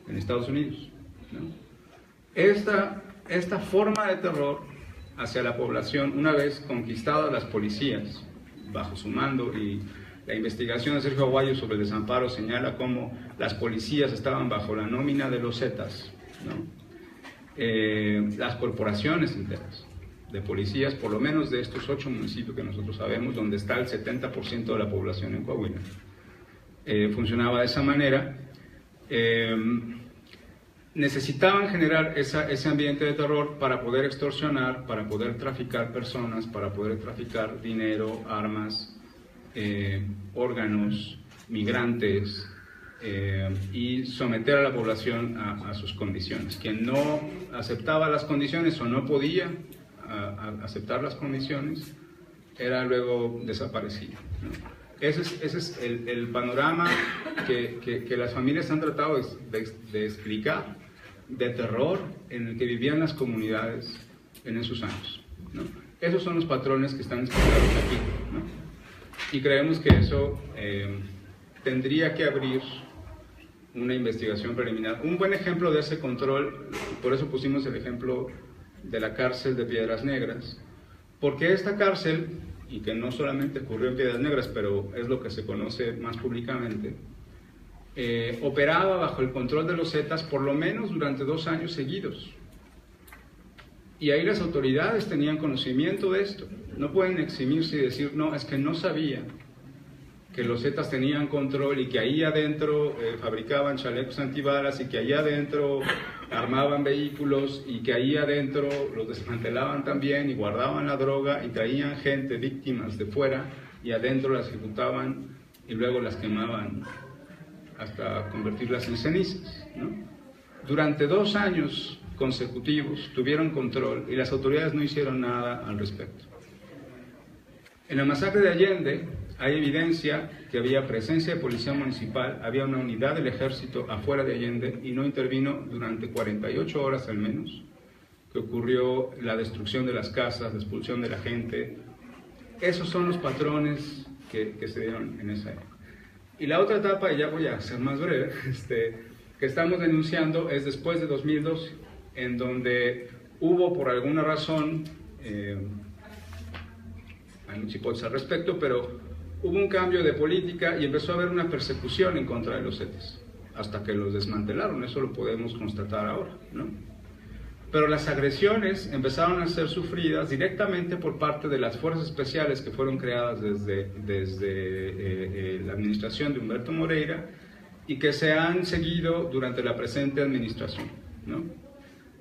en Estados Unidos, ¿no? Esta forma de terror hacia la población, una vez conquistadas las policías bajo su mando, y la investigación de Sergio Aguayo sobre el desamparo señala cómo las policías estaban bajo la nómina de los Zetas, ¿no? Las corporaciones enteras de policías, por lo menos de estos 8 municipios que nosotros sabemos, donde está el 70% de la población en Coahuila, funcionaba de esa manera. Necesitaban generar ese ambiente de terror para poder extorsionar, para poder traficar personas, para poder traficar dinero, armas, órganos, migrantes, y someter a la población a sus condiciones. Quien no aceptaba las condiciones o no podía aceptar las condiciones era luego desaparecido, ¿no? Ese es el panorama que las familias han tratado de explicar, de terror en el que vivían las comunidades en esos años, ¿no? Esos son los patrones que están explicados aquí, ¿no? Y creemos que eso tendría que abrir una investigación preliminar. Un buen ejemplo de ese control, por eso pusimos el ejemplo de la cárcel de Piedras Negras, porque esta cárcel, y que no solamente ocurrió en Piedras Negras, pero es lo que se conoce más públicamente, operaba bajo el control de los Zetas por lo menos durante 2 años seguidos. Y ahí las autoridades tenían conocimiento de esto. No pueden eximirse y decir, no, es que no sabía que los Zetas tenían control y que ahí adentro fabricaban chalecos antibalas y que ahí adentro armaban vehículos y que ahí adentro los desmantelaban también y guardaban la droga y traían gente, víctimas de fuera, y adentro las ejecutaban y luego las quemaban hasta convertirlas en cenizas, ¿no? Durante 2 años consecutivos tuvieron control y las autoridades no hicieron nada al respecto. En la masacre de Allende hay evidencia que había presencia de policía municipal, había una unidad del ejército afuera de Allende y no intervino durante 48 horas al menos, que ocurrió la destrucción de las casas, la expulsión de la gente. Esos son los patrones que se dieron en esa época. Y la otra etapa, y ya voy a ser más breve, que estamos denunciando es después de 2012, en donde hubo por alguna razón, hay muchas hipótesis al respecto, pero hubo un cambio de política y empezó a haber una persecución en contra de los Zetas, hasta que los desmantelaron. Eso lo podemos constatar ahora, ¿no? Pero las agresiones empezaron a ser sufridas directamente por parte de las fuerzas especiales que fueron creadas desde la administración de Humberto Moreira y que se han seguido durante la presente administración, ¿no?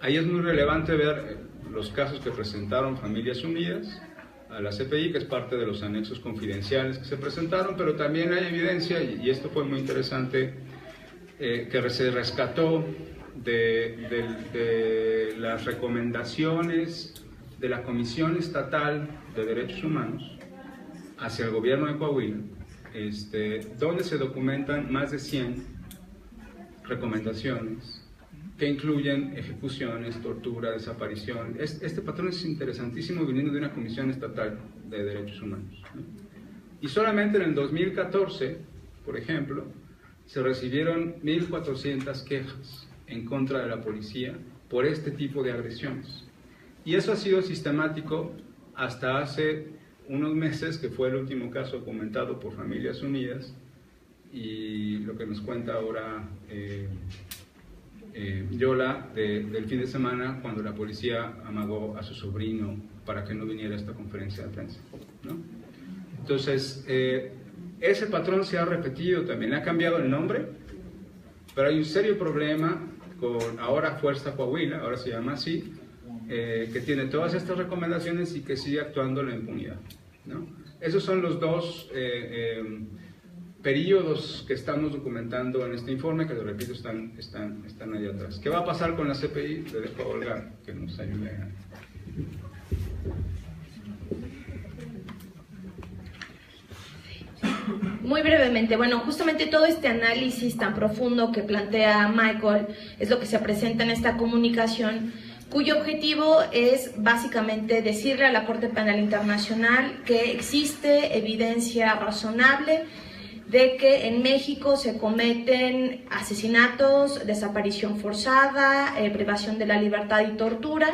Ahí es muy relevante ver los casos que presentaron Familias Unidas a la CPI, que es parte de los anexos confidenciales que se presentaron, pero también hay evidencia, y esto fue muy interesante, que se rescató de las recomendaciones de la Comisión Estatal de Derechos Humanos hacia el gobierno de Coahuila, donde se documentan más de 100 recomendaciones que incluyen ejecuciones, tortura, desaparición. Este patrón es interesantísimo viniendo de una Comisión Estatal de Derechos Humanos, ¿no? Y solamente en el 2014, por ejemplo, se recibieron 1.400 quejas en contra de la policía por este tipo de agresiones. Y eso ha sido sistemático hasta hace unos meses, que fue el último caso comentado por Familias Unidas, y lo que nos cuenta ahora Yola del fin de semana, cuando la policía amagó a su sobrino para que no viniera a esta conferencia de prensa, ¿no? Entonces, ese patrón se ha repetido también, ha cambiado el nombre, pero hay un serio problema con ahora Fuerza Coahuila, ahora se llama así, que tiene todas estas recomendaciones y que sigue actuando en la impunidad, ¿no? Esos son los dos periodos que estamos documentando en este informe, que, lo repito, están ahí atrás. ¿Qué va a pasar con la CPI? Le dejo a Olga que nos ayude a... Muy brevemente, bueno, justamente todo este análisis tan profundo que plantea Michael es lo que se presenta en esta comunicación, cuyo objetivo es básicamente decirle a la Corte Penal Internacional que existe evidencia razonable de que en México se cometen asesinatos, desaparición forzada, privación de la libertad y tortura,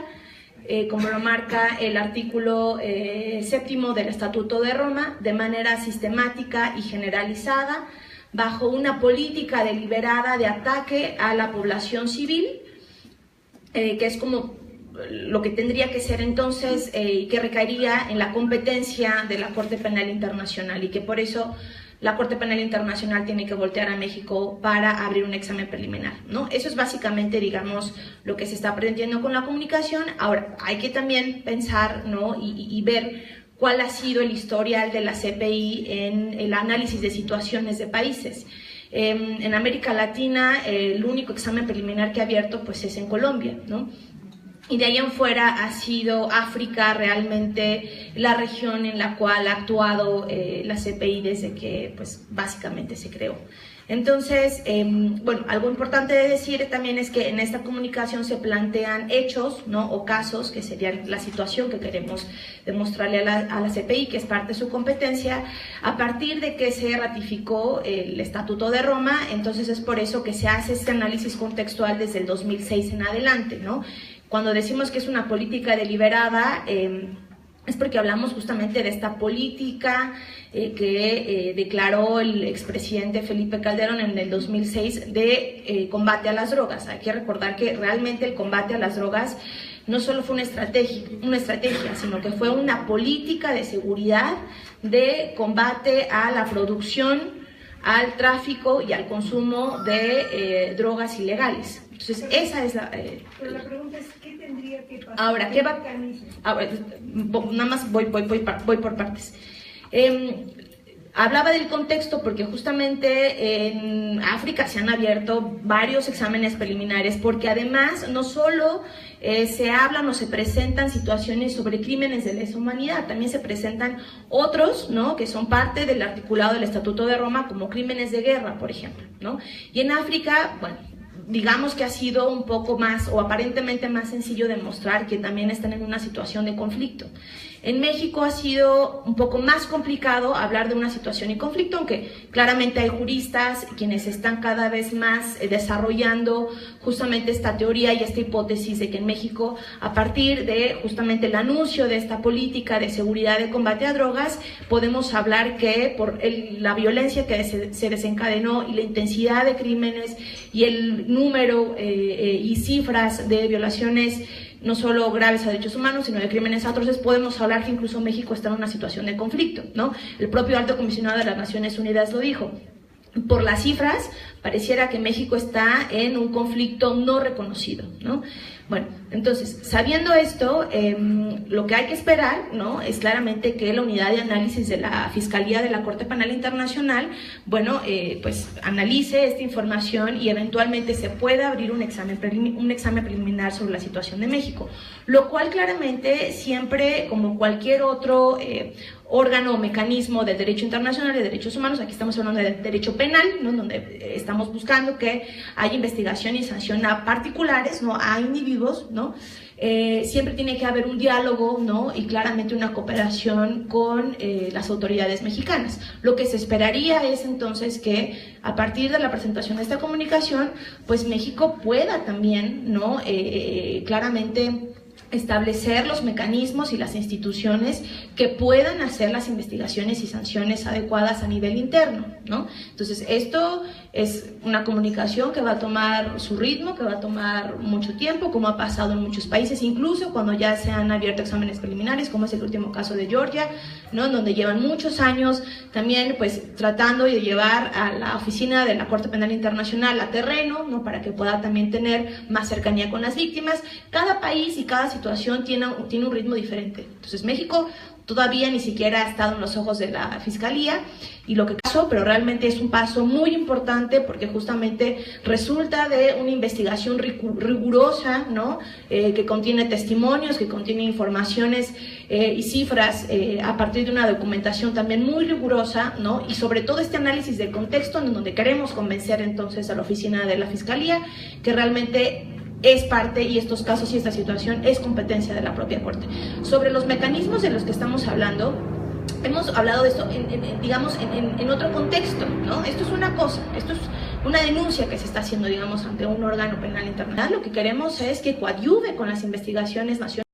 como lo marca el artículo 7º del Estatuto de Roma, de manera sistemática y generalizada, bajo una política deliberada de ataque a la población civil, que es como lo que tendría que ser entonces, y que recaería en la competencia de la Corte Penal Internacional, y que por eso la Corte Penal Internacional tiene que voltear a México para abrir un examen preliminar, ¿no? Eso es básicamente, digamos, lo que se está aprendiendo con la comunicación. Ahora, hay que también pensar, ¿no? y ver cuál ha sido el historial de la CPI en el análisis de situaciones de países. En América Latina, el único examen preliminar que ha abierto pues, es en Colombia, ¿no? Y de ahí en fuera ha sido África realmente la región en la cual ha actuado la CPI desde que pues, básicamente se creó. Entonces, bueno, algo importante de decir también es que en esta comunicación se plantean hechos, ¿no? O casos, que sería la situación que queremos demostrarle a la CPI, que es parte de su competencia, a partir de que se ratificó el Estatuto de Roma. Entonces es por eso que se hace este análisis contextual desde el 2006 en adelante, ¿no? Cuando decimos que es una política deliberada, es porque hablamos justamente de esta política que declaró el expresidente Felipe Calderón en el 2006 de combate a las drogas. Hay que recordar que realmente el combate a las drogas no solo fue una estrategia, sino que fue una política de seguridad de combate a la producción, al tráfico y al consumo de drogas ilegales. Entonces, esa es la... pero la pregunta es, ¿qué tendría que pasar? Ahora, ¿qué va? Ahora, nada más voy por partes. Hablaba del contexto porque justamente en África se han abierto varios exámenes preliminares, porque además no solo se hablan o se presentan situaciones sobre crímenes de lesa humanidad, también se presentan otros, ¿no? Que son parte del articulado del Estatuto de Roma, como crímenes de guerra, por ejemplo, ¿no? Y en África, bueno, digamos que ha sido un poco más o aparentemente más sencillo demostrar que también están en una situación de conflicto. En México ha sido un poco más complicado hablar de una situación de conflicto, aunque claramente hay juristas quienes están cada vez más desarrollando justamente esta teoría y esta hipótesis de que en México, a partir de justamente el anuncio de esta política de seguridad de combate a drogas, podemos hablar que por la violencia que se desencadenó y la intensidad de crímenes y el número y cifras de violaciones no solo graves a derechos humanos, sino de crímenes atroces, podemos hablar que incluso México está en una situación de conflicto, ¿no? El propio Alto Comisionado de las Naciones Unidas lo dijo. Por las cifras, pareciera que México está en un conflicto no reconocido, ¿no? Bueno, entonces, sabiendo esto, lo que hay que esperar, ¿no? Es claramente que la unidad de análisis de la Fiscalía de la Corte Penal Internacional, bueno, pues analice esta información y eventualmente se pueda abrir un examen preliminar sobre la situación de México, lo cual claramente siempre, como cualquier otro órgano o mecanismo del derecho internacional de derechos humanos, aquí estamos hablando de derecho penal, ¿no? Donde estamos buscando que haya investigación y sanción a particulares, ¿no? A individuos, ¿no? Siempre tiene que haber un diálogo, ¿no? Y claramente una cooperación con las autoridades mexicanas. Lo que se esperaría es entonces que a partir de la presentación de esta comunicación, pues México pueda también, ¿no? Claramente establecer los mecanismos y las instituciones que puedan hacer las investigaciones y sanciones adecuadas a nivel interno, ¿no? Entonces, esto es una comunicación que va a tomar su ritmo, que va a tomar mucho tiempo, como ha pasado en muchos países, incluso cuando ya se han abierto exámenes preliminares, como es el último caso de Georgia, ¿no? Donde llevan muchos años también pues tratando de llevar a la oficina de la Corte Penal Internacional a terreno, ¿no? Para que pueda también tener más cercanía con las víctimas. Cada país y cada situación tiene un ritmo diferente. Entonces, México todavía ni siquiera ha estado en los ojos de la Fiscalía, y lo que pasó, pero realmente es un paso muy importante porque justamente resulta de una investigación rigurosa, ¿no? Que contiene testimonios, que contiene informaciones y cifras a partir de una documentación también muy rigurosa, ¿no? Y sobre todo este análisis del contexto en donde queremos convencer entonces a la oficina de la Fiscalía que realmente es parte, y estos casos y esta situación es competencia de la propia Corte. Sobre los mecanismos de los que estamos hablando, hemos hablado de esto digamos, en otro contexto, ¿no? Esto es una cosa, esto es una denuncia que se está haciendo, digamos, ante un órgano penal internacional. Lo que queremos es que coadyuve con las investigaciones nacionales.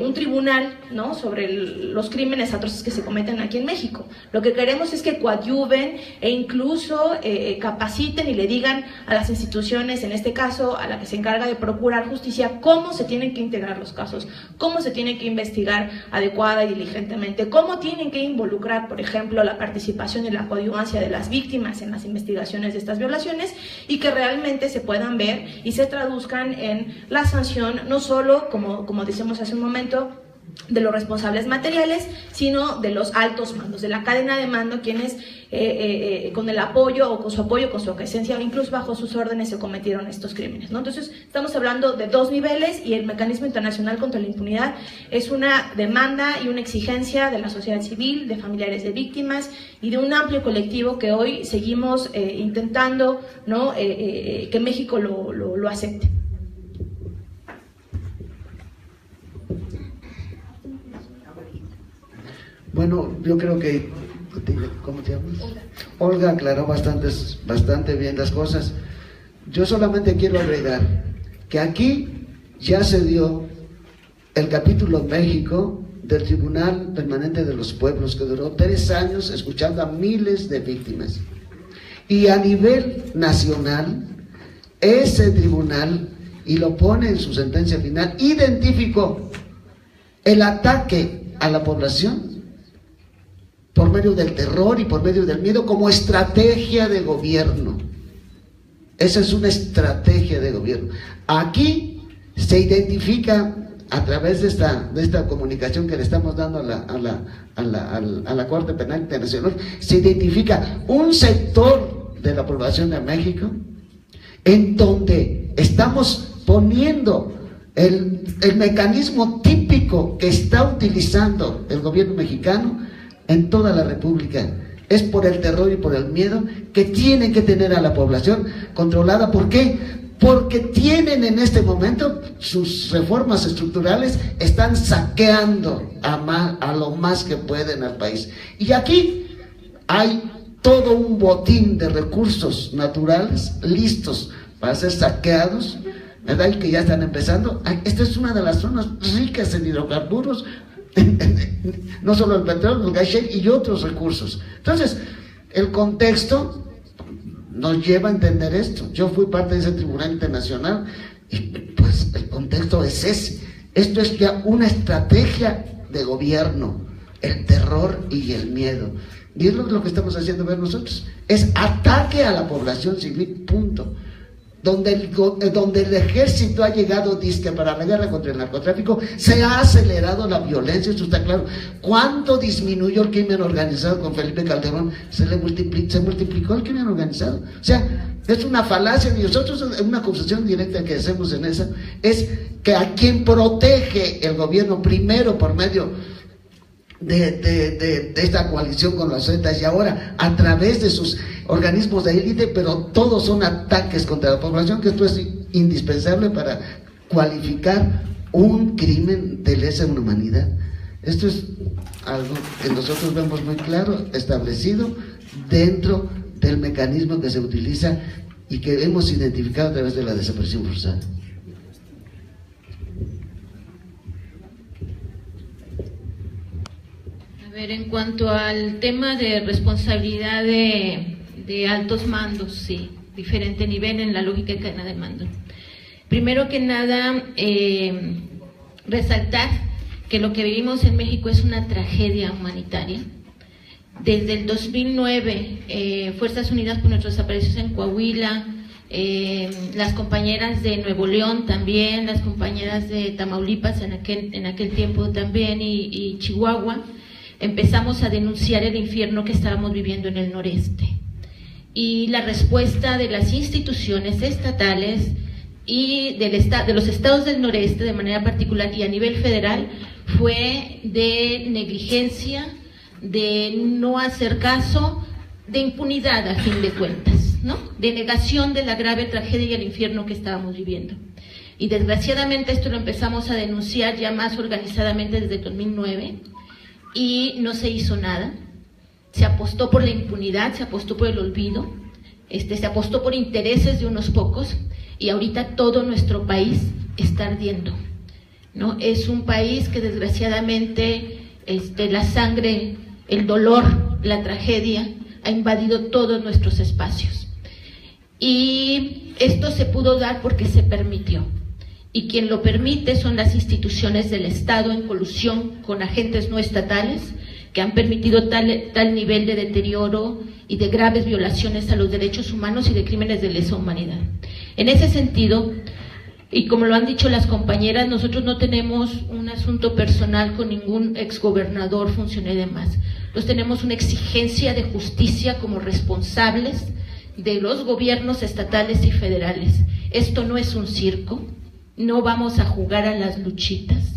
Un tribunal, ¿no? Sobre los crímenes atroces que se cometen aquí en México. Lo que queremos es que coadyuven e incluso capaciten y le digan a las instituciones, en este caso a la que se encarga de procurar justicia, cómo se tienen que integrar los casos, cómo se tiene que investigar adecuada y diligentemente, cómo tienen que involucrar, por ejemplo, la participación y la coadyuvancia de las víctimas en las investigaciones de estas violaciones, y que realmente se puedan ver y se traduzcan en la sanción, no solo, como decíamos hace un momento, de los responsables materiales, sino de los altos mandos, de la cadena de mando, quienes con el apoyo o con su apoyo, con su aquiescencia o incluso bajo sus órdenes se cometieron estos crímenes, ¿no? Entonces, estamos hablando de dos niveles, y el Mecanismo Internacional contra la Impunidad es una demanda y una exigencia de la sociedad civil, de familiares de víctimas y de un amplio colectivo que hoy seguimos intentando, ¿no? Que México lo acepte. Bueno, yo creo que, ¿cómo te llamas? Olga aclaró bastante bien las cosas. Yo solamente quiero agregar que aquí ya se dio el capítulo México del Tribunal Permanente de los Pueblos, que duró 3 años escuchando a miles de víctimas. Y a nivel nacional, ese tribunal, y lo pone en su sentencia final, identificó el ataque a la población por medio del terror y por medio del miedo como estrategia de gobierno. Esa es una estrategia de gobierno. Aquí se identifica a través de esta comunicación que le estamos dando a la Corte Penal Internacional, se identifica un sector de la población de México en donde estamos poniendo el mecanismo típico que está utilizando el gobierno mexicano en toda la República. Es por el terror y por el miedo que tienen que tener a la población controlada. ¿Por qué? Porque tienen en este momento sus reformas estructurales, están saqueando a lo más que pueden al país. Y aquí hay todo un botín de recursos naturales listos para ser saqueados, ¿verdad? Y que ya están empezando. Esta es una de las zonas ricas en hidrocarburos, no solo el petróleo, el gas shale y otros recursos. Entonces, el contexto nos lleva a entender esto. Yo fui parte de ese tribunal internacional y pues el contexto es ese. Esto es ya una estrategia de gobierno, el terror y el miedo. Y es lo que estamos haciendo ver nosotros. Es ataque a la población civil, punto. Donde el ejército ha llegado, dizque para la guerra contra el narcotráfico, se ha acelerado la violencia, eso está claro. ¿Cuánto disminuyó el crimen organizado con Felipe Calderón? Se multiplicó el crimen organizado. O sea, es una falacia, y nosotros, una acusación directa que hacemos en esa, es que a quien protege el gobierno primero por medio de esta coalición con las Zetas, y ahora a través de sus organismos de élite, pero todos son ataques contra la población, que esto es indispensable para cualificar un crimen de lesa humanidad. Esto es algo que nosotros vemos muy claro, establecido dentro del mecanismo que se utiliza, y que hemos identificado a través de la desaparición forzada. A ver, en cuanto al tema de responsabilidad de altos mandos, sí, diferente nivel en la lógica de cadena de mando. Primero que nada, resaltar que lo que vivimos en México es una tragedia humanitaria. Desde el 2009, Fuerzas Unidas por Nuestros Desaparecidos en Coahuila, las compañeras de Nuevo León también, las compañeras de Tamaulipas en aquel tiempo también y Chihuahua, empezamos a denunciar el infierno que estábamos viviendo en el noreste. Y la respuesta de las instituciones estatales y de los estados del noreste de manera particular y a nivel federal fue de negligencia, de no hacer caso, de impunidad a fin de cuentas, ¿no? De negación de la grave tragedia y el infierno que estábamos viviendo. Y desgraciadamente esto lo empezamos a denunciar ya más organizadamente desde 2009 y no se hizo nada. Se apostó por la impunidad, se apostó por el olvido, se apostó por intereses de unos pocos y ahorita todo nuestro país está ardiendo, ¿no? Es un país que desgraciadamente la sangre, el dolor, la tragedia ha invadido todos nuestros espacios. Y esto se pudo dar porque se permitió. Y quien lo permite son las instituciones del Estado en colusión con agentes no estatales que han permitido tal nivel de deterioro y de graves violaciones a los derechos humanos y de crímenes de lesa humanidad. En ese sentido, y como lo han dicho las compañeras, nosotros no tenemos un asunto personal con ningún exgobernador, funcionario y demás. Nosotros tenemos una exigencia de justicia como responsables de los gobiernos estatales y federales. Esto no es un circo, no vamos a jugar a las luchitas.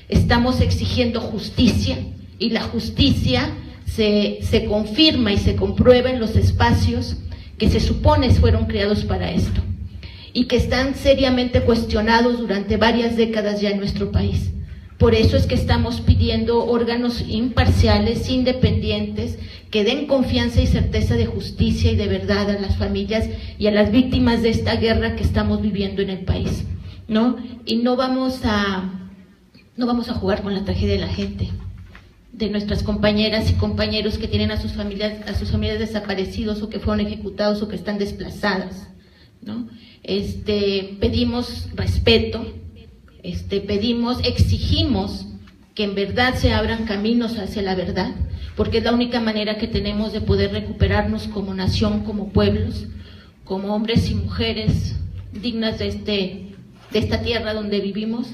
Estamos exigiendo justicia y la justicia se confirma y se comprueba en los espacios que se supone fueron creados para esto y que están seriamente cuestionados durante varias décadas ya en nuestro país. Por eso es que estamos pidiendo órganos imparciales, independientes, que den confianza y certeza de justicia y de verdad a las familias y a las víctimas de esta guerra que estamos viviendo en el país, ¿no? Y no vamos a jugar con la tragedia de la gente, de nuestras compañeras y compañeros que tienen a sus familias desaparecidos o que fueron ejecutados o que están desplazadas, ¿no? Pedimos respeto, exigimos que en verdad se abran caminos hacia la verdad, porque es la única manera que tenemos de poder recuperarnos como nación, como pueblos, como hombres y mujeres dignas de esta tierra donde vivimos,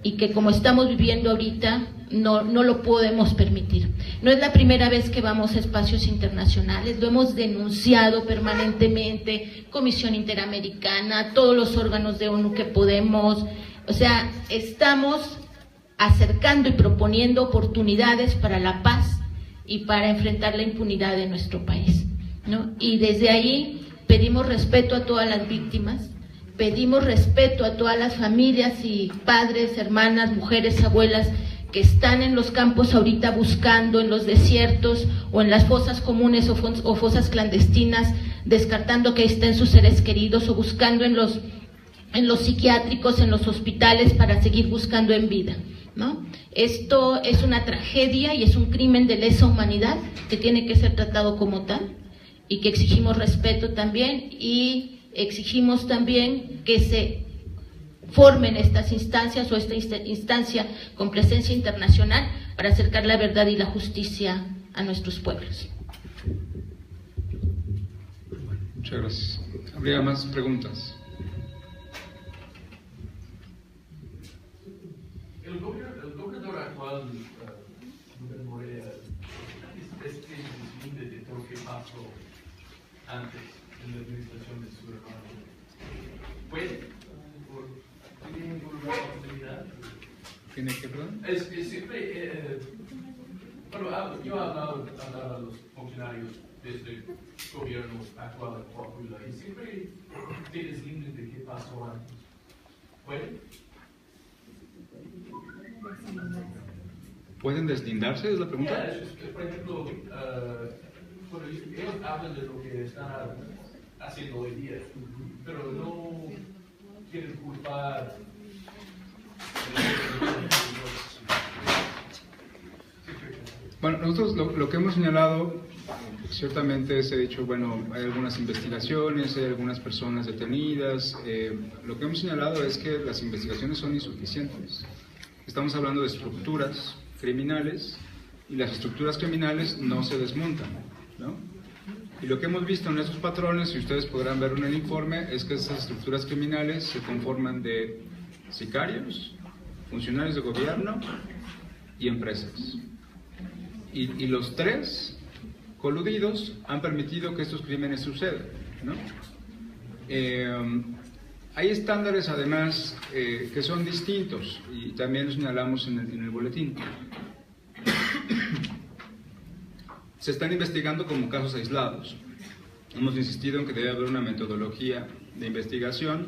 y que como estamos viviendo ahorita no lo podemos permitir. No es la primera vez que vamos a espacios internacionales, lo hemos denunciado permanentemente, Comisión Interamericana, todos los órganos de ONU que podemos, o sea, estamos acercando y proponiendo oportunidades para la paz y para enfrentar la impunidad de nuestro país, ¿no? Y desde ahí pedimos respeto a todas las víctimas, pedimos respeto a todas las familias y padres, hermanas, mujeres, abuelas que están en los campos ahorita buscando en los desiertos o en las fosas comunes o fosas clandestinas, descartando que estén sus seres queridos o buscando en los psiquiátricos, en los hospitales para seguir buscando en vida, ¿no? Esto es una tragedia y es un crimen de lesa humanidad que tiene que ser tratado como tal y que exigimos respeto también y exigimos también que se formen estas instancias o esta instancia con presencia internacional para acercar la verdad y la justicia a nuestros pueblos. Muchas gracias. ¿Habría más preguntas? El gobernador actual, Rubén Moreira, es que deslinda de todo lo que pasó antes en la administración de su hermano. ¿Puede? ¿Tiene ninguna responsabilidad? ¿Tiene que, perdón? Es siempre, bueno, yo he hablado a los funcionarios de este gobierno actual de Coahuila y siempre se deslindan de qué pasó antes. ¿Puede? ¿Pueden deslindarse? ¿Es la pregunta? Por ejemplo, ellos hablan de lo que están haciendo hoy día. pero no quieren culpar. Bueno, nosotros lo que hemos señalado, ciertamente se ha dicho, bueno, hay algunas investigaciones, hay algunas personas detenidas. Lo que hemos señalado es que las investigaciones son insuficientes. Estamos hablando de estructuras criminales y las estructuras criminales no se desmontan, ¿no? Y lo que hemos visto en esos patrones, y ustedes podrán verlo en el informe, es que esas estructuras criminales se conforman de sicarios, funcionarios de gobierno y empresas. Y los tres coludidos han permitido que estos crímenes sucedan, ¿no? Hay estándares además que son distintos y también lo señalamos en el boletín. Se están investigando como casos aislados. Hemos insistido en que debe haber una metodología de investigación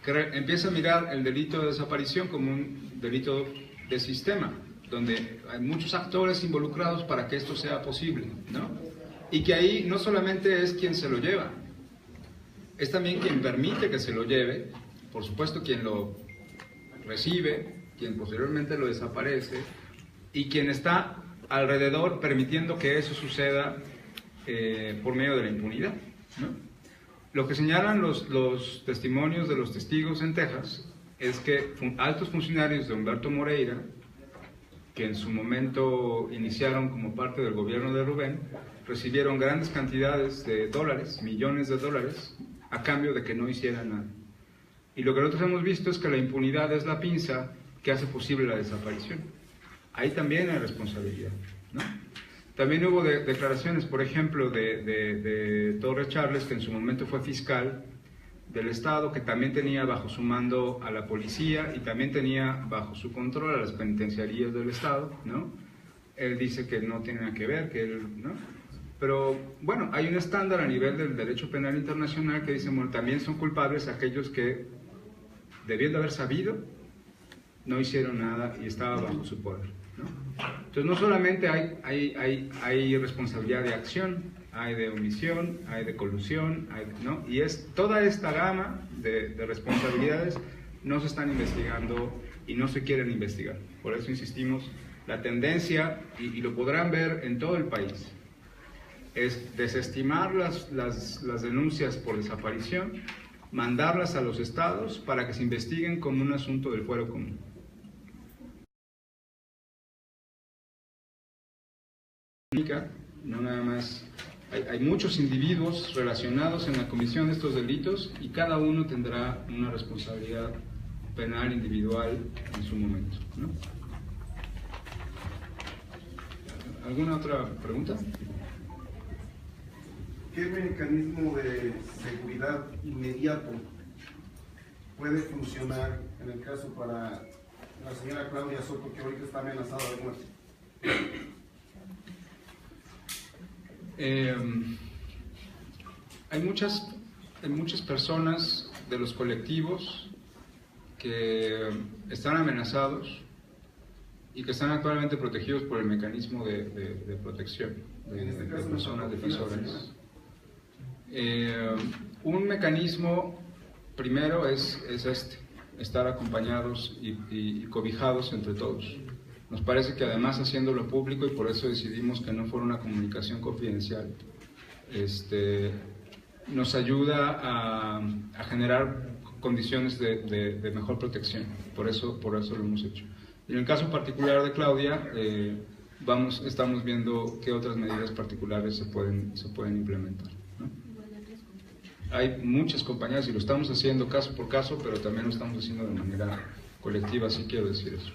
que empieza a mirar el delito de desaparición como un delito de sistema, donde hay muchos actores involucrados para que esto sea posible, ¿no? Y que ahí no solamente es quien se lo lleva, es también quien permite que se lo lleve, por supuesto quien lo recibe, quien posteriormente lo desaparece, y quien está alrededor permitiendo que eso suceda por medio de la impunidad, ¿no? Lo que señalan los testimonios de los testigos en Texas es que altos funcionarios de Humberto Moreira, que en su momento iniciaron como parte del gobierno de Rubén, recibieron grandes cantidades de dólares, millones de dólares, a cambio de que no hicieran nada. Y lo que nosotros hemos visto es que la impunidad es la pinza que hace posible la desaparición. Ahí también hay responsabilidad, ¿no? También hubo declaraciones, por ejemplo, de Torres Charles, que en su momento fue fiscal del Estado, que también tenía bajo su mando a la policía y también tenía bajo su control a las penitenciarías del Estado, ¿no? Él dice que no tiene nada que ver, que él, ¿no? Pero, bueno, hay un estándar a nivel del derecho penal internacional que dice, bueno, también son culpables aquellos que, debiendo haber sabido, no hicieron nada y estaba bajo su poder, ¿no? Entonces, no solamente hay responsabilidad de acción, hay de omisión, hay de colusión, ¿no? Y es toda esta gama de responsabilidades no se están investigando y no se quieren investigar. Por eso insistimos, la tendencia, y lo podrán ver en todo el país, es desestimar las denuncias por desaparición, mandarlas a los estados para que se investiguen como un asunto del fuero común. No nada más, hay muchos individuos relacionados en la comisión de estos delitos y cada uno tendrá una responsabilidad penal individual en su momento, ¿no? ¿Alguna otra pregunta? ¿Qué mecanismo de seguridad inmediato puede funcionar en el caso para la señora Claudia Soto, que ahorita está amenazada de muerte? Hay muchas personas de los colectivos que están amenazados y que están actualmente protegidos por el mecanismo de protección de personas defensoras. Un mecanismo primero es estar acompañados y cobijados entre todos. Nos parece que además haciéndolo público, y por eso decidimos que no fuera una comunicación confidencial, nos ayuda a generar condiciones de mejor protección. Por eso lo hemos hecho. Y en el caso particular de Claudia, estamos viendo qué otras medidas particulares se pueden implementar, ¿no? Hay muchas compañías y lo estamos haciendo caso por caso, pero también lo estamos haciendo de manera colectiva, sí quiero decir eso.